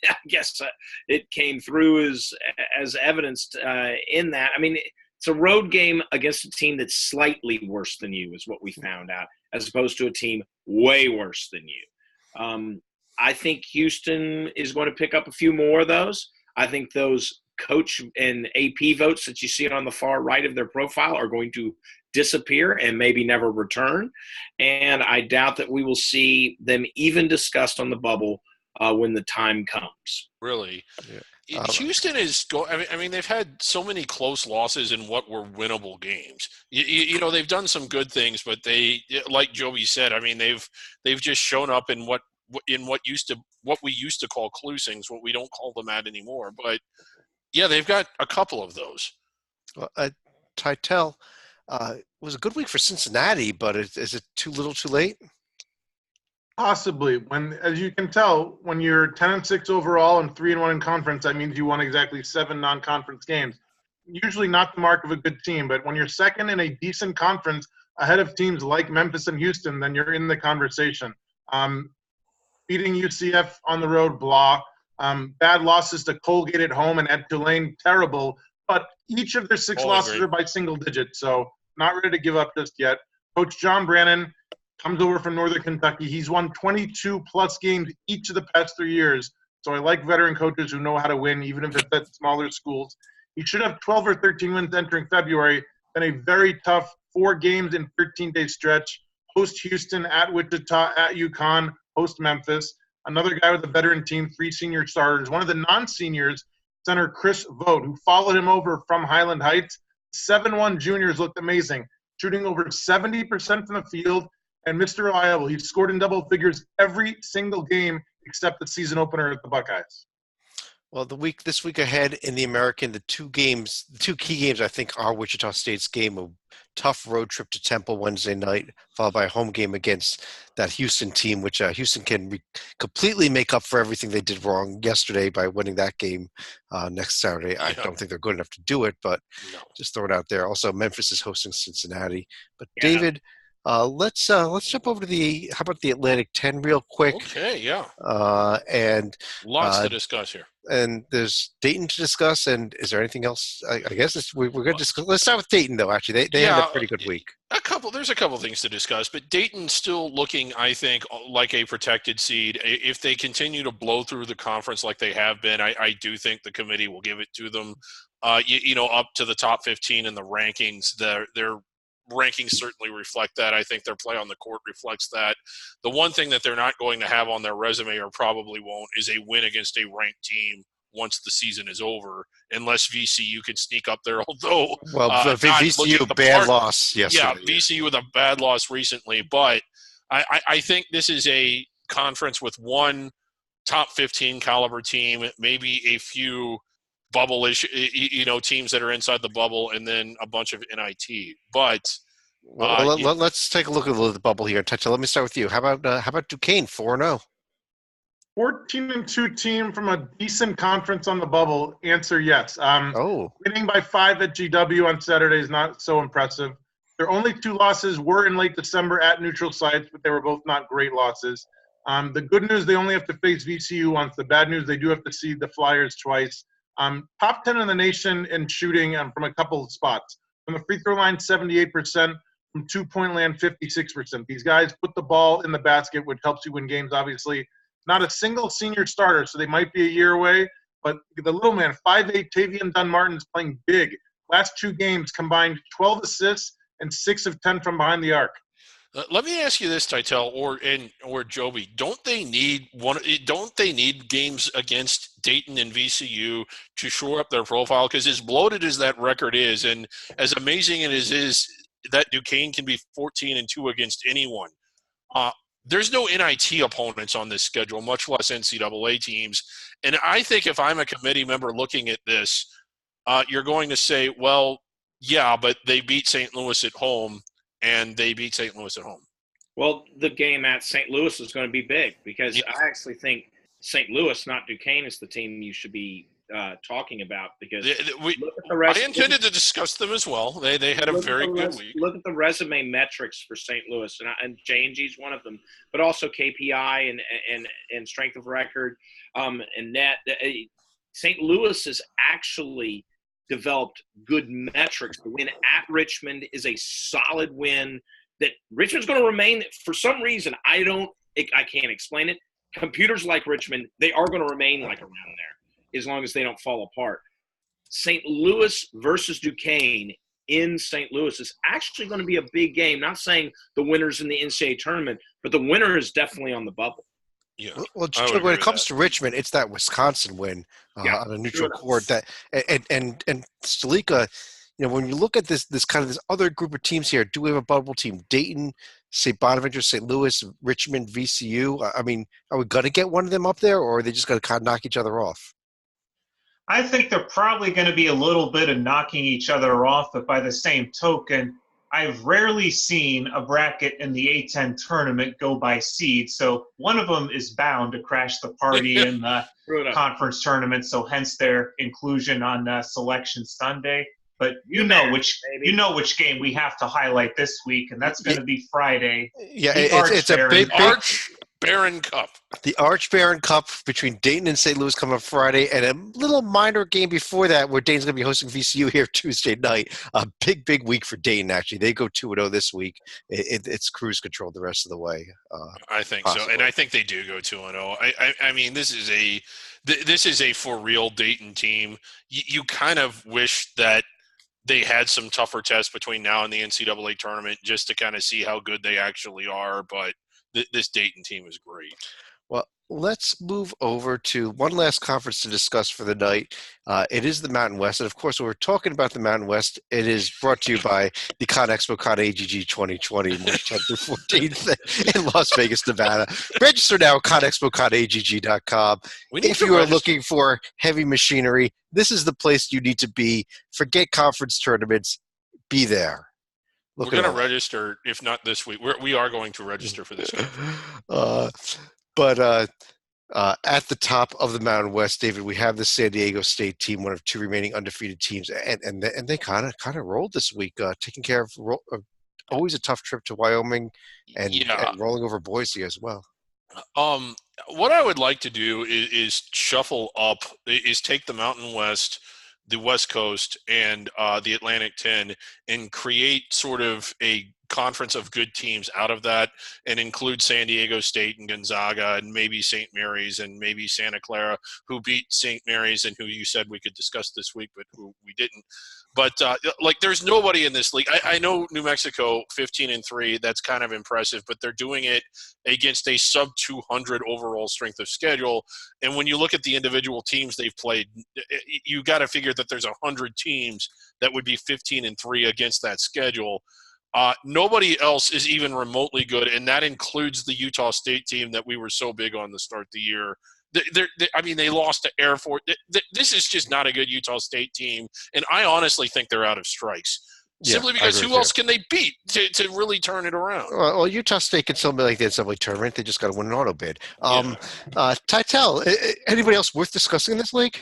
C: I guess it came through as evidenced in that. I mean, it's a road game against a team that's slightly worse than you is what we found out, as opposed to a team way worse than you. I think Houston is going to pick up a few more of those. I think those coach and AP votes that you see on the far right of their profile are going to disappear and maybe never return. And I doubt that we will see them even discussed on the bubble when the time comes.
B: Really?
A: Yeah.
B: Houston is I mean, they've had so many close losses in what were winnable games. They've done some good things, but they, like Joby said, I mean, they've just shown up in what we used to call clusings, what we don't call them at anymore. But yeah, they've got a couple of those.
A: Well, Titel, it was a good week for Cincinnati, but is it too little, too late?
D: Possibly. As you can tell, when you're 10-6 overall and 3-1 in conference, that means you won exactly 7 non-conference games. Usually not the mark of a good team, but when you're second in a decent conference ahead of teams like Memphis and Houston, then you're in the conversation. Beating UCF on the road, blah. Bad losses to Colgate at home and at Tulane, terrible. But each of their 6 losses are by single digits, so not ready to give up just yet. Coach John Brannon comes over from Northern Kentucky. He's won 22-plus games each of the past 3 years. So I like veteran coaches who know how to win, even if it's at smaller schools. He should have 12 or 13 wins entering February, then a very tough 4 games in 13-day stretch. Host Houston, at Wichita, at UConn, host Memphis. Another guy with a veteran team, 3 senior starters. One of the non-seniors, center Chris Vogt, who followed him over from Highland Heights. 7'1" juniors looked amazing, shooting over 70% from the field. And Mr. Reliable, he's scored in double figures every single game except the season opener at the Buckeyes.
A: Well, this week ahead in the American, the two key games I think are Wichita State's game, a tough road trip to Temple Wednesday night, followed by a home game against that Houston team, which Houston can completely make up for everything they did wrong yesterday by winning that game next Saturday. I don't think they're good enough to do it, but just throw it out there. Also, Memphis is hosting Cincinnati. But David, let's jump over to how about the Atlantic 10 real quick?
B: Okay, yeah.
A: And
B: lots to discuss here.
A: And there's Dayton to discuss. And is there anything else? I guess we're going to discuss. Let's start with Dayton, though. Actually, they had a pretty good week.
B: There's a couple things to discuss, but Dayton's still looking, I think, like a protected seed. If they continue to blow through the conference like they have been, I do think the committee will give it to them. Up to the top 15 in the rankings. Their rankings certainly reflect that. I think their play on the court reflects that. The one thing that they're not going to have on their resume, or probably won't, is a win against a ranked team once the season is over, unless VCU can sneak up there. Although,
A: VCU bad loss yesterday.
B: Yeah, VCU with a bad loss recently. But I think this is a conference with one top 15 caliber team, maybe a few bubble-ish, teams that are inside the bubble, and then a bunch of NIT. But
A: let's take a look at the bubble here. Let me start with you. How about Duquesne 4-0?
D: 14-2 team from a decent conference on the bubble. Answer yes. Winning by 5 at GW on Saturday is not so impressive. Their only 2 losses were in late December at neutral sites, but they were both not great losses. The good news, they only have to face VCU once. The bad news, they do have to see the Flyers twice. Top 10 in the nation in shooting from a couple of spots. From the free throw line, 78%. From two-point land, 56%. These guys put the ball in the basket, which helps you win games, obviously. Not a single senior starter, so they might be a year away. But the little man, 5'8", Tavian Dunn-Martin, is playing big. Last 2 games combined 12 assists and 6 of 10 from behind the arc.
B: Let me ask you this, Titel or Joby. Don't they need games against Dayton and VCU to shore up their profile? Because as bloated as that record is, and as amazing it is that Duquesne can be 14-2 against anyone, there's no NIT opponents on this schedule, much less NCAA teams. And I think if I'm a committee member looking at this, you're going to say, well, yeah, but they beat St. Louis at home, and they beat St. Louis at home.
C: Well, the game at St. Louis is going to be big because I actually think St. Louis, not Duquesne, is the team you should be talking about because
B: I intended to discuss them as well. They had a very good week.
C: Look at the resume metrics for St. Louis, and J&G is one of them, but also KPI and strength of record and net. St. Louis has actually developed good metrics. The win at Richmond is a solid win. That Richmond's going to remain for some reason. I can't explain it. Computers like Richmond, they are going to remain like around there as long as they don't fall apart. St. Louis versus Duquesne in St. Louis is actually going to be a big game. Not saying the winner's in the NCAA tournament, but the winner is definitely on the bubble.
A: Yeah. Well, when it comes to Richmond, it's that Wisconsin win on a neutral court. That and Stalika, when you look at this other group of teams here, do we have a bubble team? Dayton, St. Bonaventure, St. Louis, Richmond, VCU. I mean, are we going to get one of them up there, or are they just going to kind of knock each other off?
E: I think they're probably going to be a little bit of knocking each other off, but by the same token, I've rarely seen a bracket in the A10 tournament go by seed, so one of them is bound to crash the party in the conference tournament, so hence their inclusion on Selection Sunday. But you know which game we have to highlight this week, and that's going to be Friday.
A: Yeah, it's a big
B: Arch Baron Cup.
A: The Arch Baron Cup between Dayton and St. Louis coming up Friday, and a little minor game before that where Dayton's going to be hosting VCU here Tuesday night. A big week for Dayton, actually. They go 2-0 this week. It's cruise control the rest of the way.
B: I think possibly. So, and I think they do go 2-0. I mean, this is a for real Dayton team. You kind of wish that they had some tougher tests between now and the NCAA tournament just to kind of see how good they actually are, but this Dayton team is great.
A: Well, let's move over to one last conference to discuss for the night. It is the Mountain West. And of course, when we're talking about the Mountain West, it is brought to you by the ConExpo AGG 2020, March 10th through 14th in Las Vegas, Nevada. Register now at ConExpoConAGG.com. If you are looking for heavy machinery, this is the place you need to be. Forget conference tournaments. Be there.
B: We're going to register, if not this week. We are going to register for this.
A: But at the top of the Mountain West, David, we have the San Diego State team, one of two remaining undefeated teams, and they kind of rolled this week, taking care of always a tough trip to Wyoming and rolling over Boise as well.
B: What I would like to do is shuffle up, is take the Mountain West, the West Coast, and the Atlantic 10 and create sort of a conference of good teams out of that and include San Diego State and Gonzaga and maybe St. Mary's and maybe Santa Clara, who beat St. Mary's and who you said we could discuss this week, but who we didn't. But there's nobody in this league. I know New Mexico 15-3. That's kind of impressive, but they're doing it against a sub 200 overall strength of schedule. And when you look at the individual teams they've played, you got to figure that there's 100 teams that would be 15-3 against that schedule. Nobody else is even remotely good, and that includes the Utah State team that we were so big on to start the year. They lost to Air Force. This is just not a good Utah State team, and I honestly think they're out of strikes. Simply because who else can they beat to really turn it around?
A: Well, Utah State can still be like the NCAA tournament. They just got to win an auto bid. Titel, anybody else worth discussing in this league?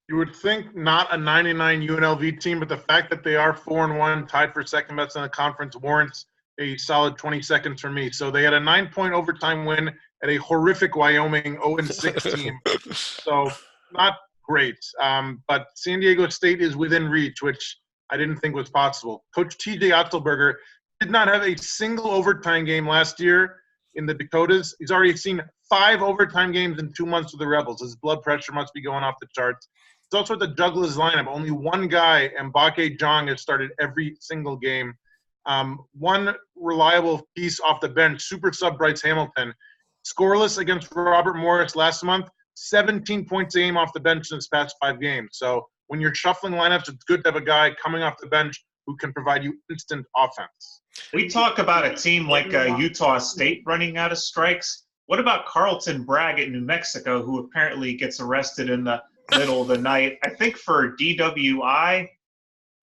D: You would think not a 99 UNLV team, but the fact that they are 4-1, tied for second best in the conference, warrants a solid 20 seconds for me. So they had a 9-point overtime win at a horrific Wyoming 0-6 team. So not great. But San Diego State is within reach, which I didn't think was possible. Coach T.J. Otzelberger did not have a single overtime game last year in the Dakotas. He's already seen 5 overtime games in 2 months with the Rebels. His blood pressure must be going off the charts. It's also at the Douglas lineup. Only one guy, Mbake Jong, has started every single game. One reliable piece off the bench, super sub Bryce Hamilton, scoreless against Robert Morris last month, 17 points a game off the bench in his past 5 games. So when you're shuffling lineups, it's good to have a guy coming off the bench who can provide you instant offense.
E: We talk about a team like Utah State running out of strikes. What about Carlton Bragg at New Mexico, who apparently gets arrested in the middle of the night? I think for DWI,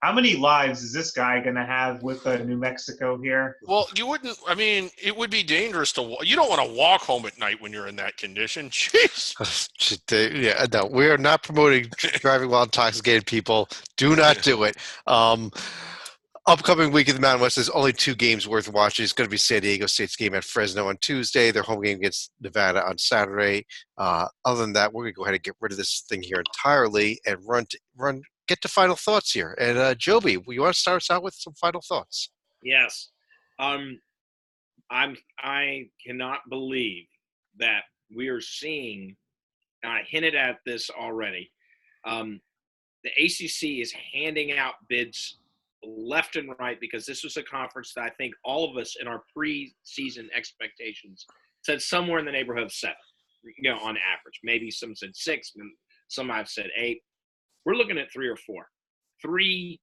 E: how many lives is this guy going to have with New Mexico here?
B: Well, it would be dangerous you don't want to walk home at night when you're in that condition. Jeez.
A: Yeah, no, we are not promoting driving while intoxicated, people. Do not do it. Upcoming week in the Mountain West, there's only 2 games worth watching. It's going to be San Diego State's game at Fresno on Tuesday, their home game against Nevada on Saturday. Other than that, we're going to go ahead and get rid of this thing here entirely and get to final thoughts here. And Joby, you want to start us out with some final thoughts?
C: Yes. I cannot believe that we are seeing, and I hinted at this already, the ACC is handing out bids left and right because this was a conference that I think all of us in our preseason expectations said somewhere in the neighborhood of 7, on average. Maybe some said 6, and some have said 8. We're looking at 3 or 4. 3,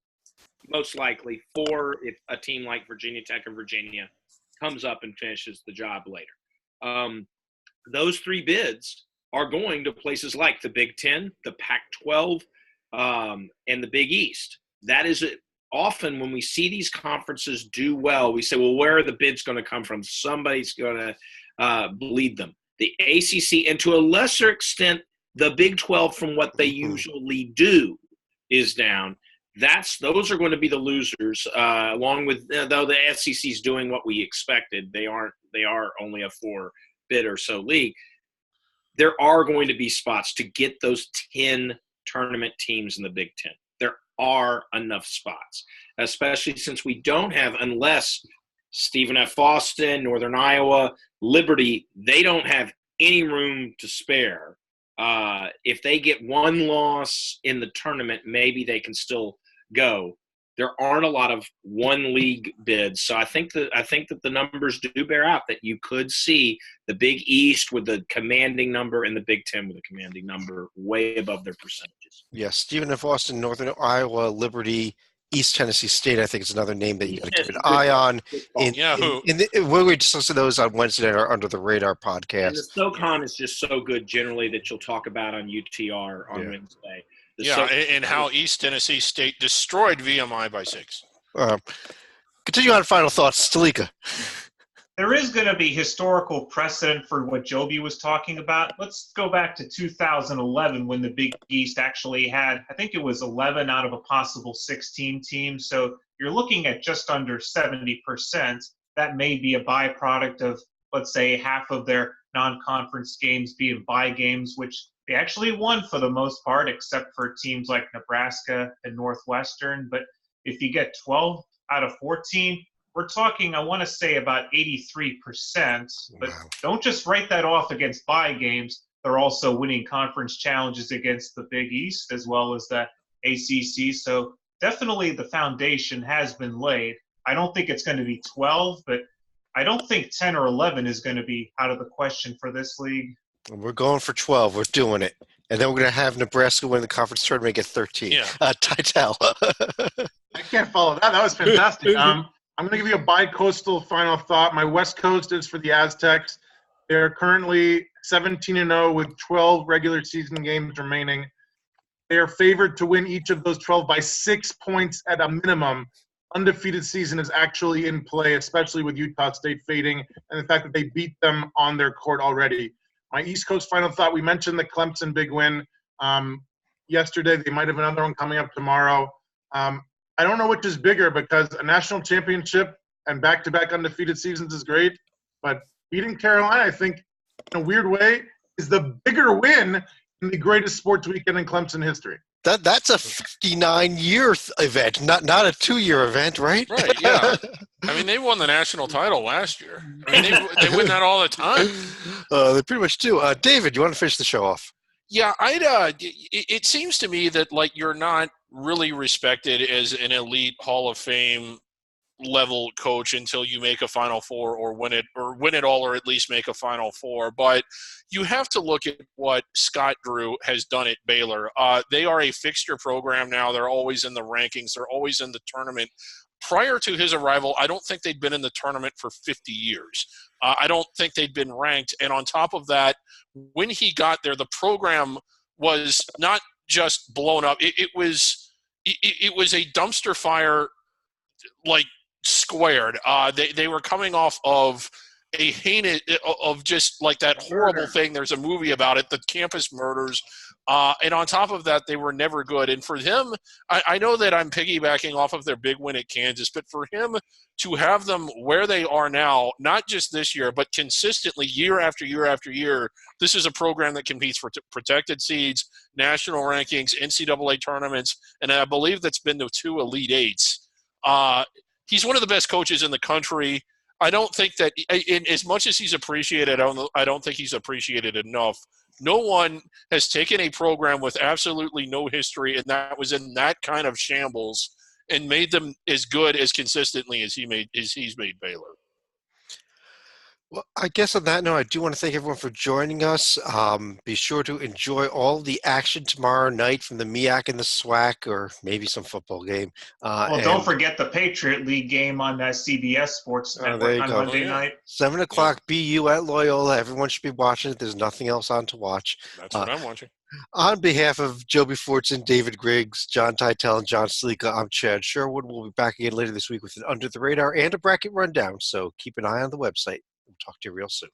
C: most likely. 4 if a team like Virginia Tech or Virginia comes up and finishes the job later. Those 3 bids are going to places like the Big Ten, the Pac-12, and the Big East. That is it. Often when we see these conferences do well, we say, well, where are the bids going to come from? Somebody's going to bleed them. The ACC, and to a lesser extent, the Big 12 from what they usually do is down. Those are going to be the losers, along with, though the SEC is doing what we expected. They are only a 4 bid or so league. There are going to be spots to get those 10 tournament teams in the Big 10. There are enough spots, especially since we don't have, unless Stephen F. Austin, Northern Iowa, Liberty, they don't have any room to spare. If they get 1 loss in the tournament, maybe they can still go. there aren't a lot of one league bids. So I think that the numbers do bear out that you could see the Big East with the commanding number and the Big Ten with a commanding number way above their percentages.
A: Yes, Stephen F. Austin, Northern Iowa, Liberty, East Tennessee State, I think is another name that you got to keep an eye on. We're just listening to those on Wednesday night, our Under the Radar podcast.
C: And the SoCon is just so good generally that you'll talk about on UTR on Wednesday.
B: And how East Tennessee State destroyed VMI by 6.
A: Continue on final thoughts, Stalika.
E: There is going to be historical precedent for what Joby was talking about. Let's go back to 2011 when the Big East actually had, I think it was 11 out of a possible 16 teams. So you're looking at just under 70%. That may be a byproduct of, let's say, half of their non-conference games being bye games, which they actually won for the most part, except for teams like Nebraska and Northwestern. But if you get 12 out of 14, we're talking, I want to say, about 83%. But don't just write that off against bye games. They're also winning conference challenges against the Big East as well as the ACC. So definitely the foundation has been laid. I don't think it's going to be 12, but I don't think 10 or 11 is going to be out of the question for this league.
A: We're going for 12. We're doing it. And then we're going to have Nebraska win the conference tournament and get 13.
B: Yeah.
A: Titel.
D: I can't follow that. That was fantastic. I'm going to give you a bi-coastal final thought. My West Coast is for the Aztecs. They're currently 17-0 with 12 regular season games remaining. They are favored to win each of those 12 by 6 points at a minimum. Undefeated season is actually in play, especially with Utah State fading and the fact that they beat them on their court already. My East Coast final thought, we mentioned the Clemson big win yesterday. They might have another one coming up tomorrow. I don't know which is bigger because a national championship and back-to-back undefeated seasons is great, but beating Carolina, I think, in a weird way, is the bigger win in the greatest sports weekend in Clemson history.
A: That's a 59-year event, not a 2-year event, right?
B: Right, yeah. I mean, they won the national title last year. I mean, they win that all the time.
A: They pretty much do. David, you want to finish the show off?
B: Yeah, it seems to me that, like, you're not really respected as an elite Hall of Fame level coach until you make a Final Four or win it all, or at least make a Final Four. But you have to look at what Scott Drew has done at Baylor. They are a fixture program now. They're always in the rankings. They're always in the tournament. Prior to his arrival, I don't think they'd been in the tournament for 50 years. I don't think they'd been ranked. And on top of that, when he got there, the program was not just blown up. It was a dumpster fire, like, squared. They were coming off of a heinous, of just like that horrible thing. There's a movie about it, the campus murders. And on top of that, they were never good. And for him, I know that I'm piggybacking off of their big win at Kansas, but for him to have them where they are now, not just this year, but consistently year after year after year, this is a program that competes for protected seeds, national rankings, NCAA tournaments, and I believe that's been to 2 Elite Eights. He's one of the best coaches in the country. I don't think that, as much as he's appreciated, I don't think he's appreciated enough. No one has taken a program with absolutely no history and that was in that kind of shambles and made them as good as consistently as he's made Baylor.
A: Well, I guess on that note, I do want to thank everyone for joining us. Be sure to enjoy all the action tomorrow night from the MEAC and the SWAC, or maybe some football game.
E: Don't forget the Patriot League game on CBS Sports Network on Monday night.
A: 7 o'clock, BU at Loyola. Everyone should be watching it. There's nothing else on to watch.
B: That's what I'm watching.
A: On behalf of Joby Fortson, David Griggs, John Titel, and John Slika, I'm Chad Sherwood. We'll be back again later this week with an Under the Radar and a bracket rundown, so keep an eye on the website. We'll talk to you real soon.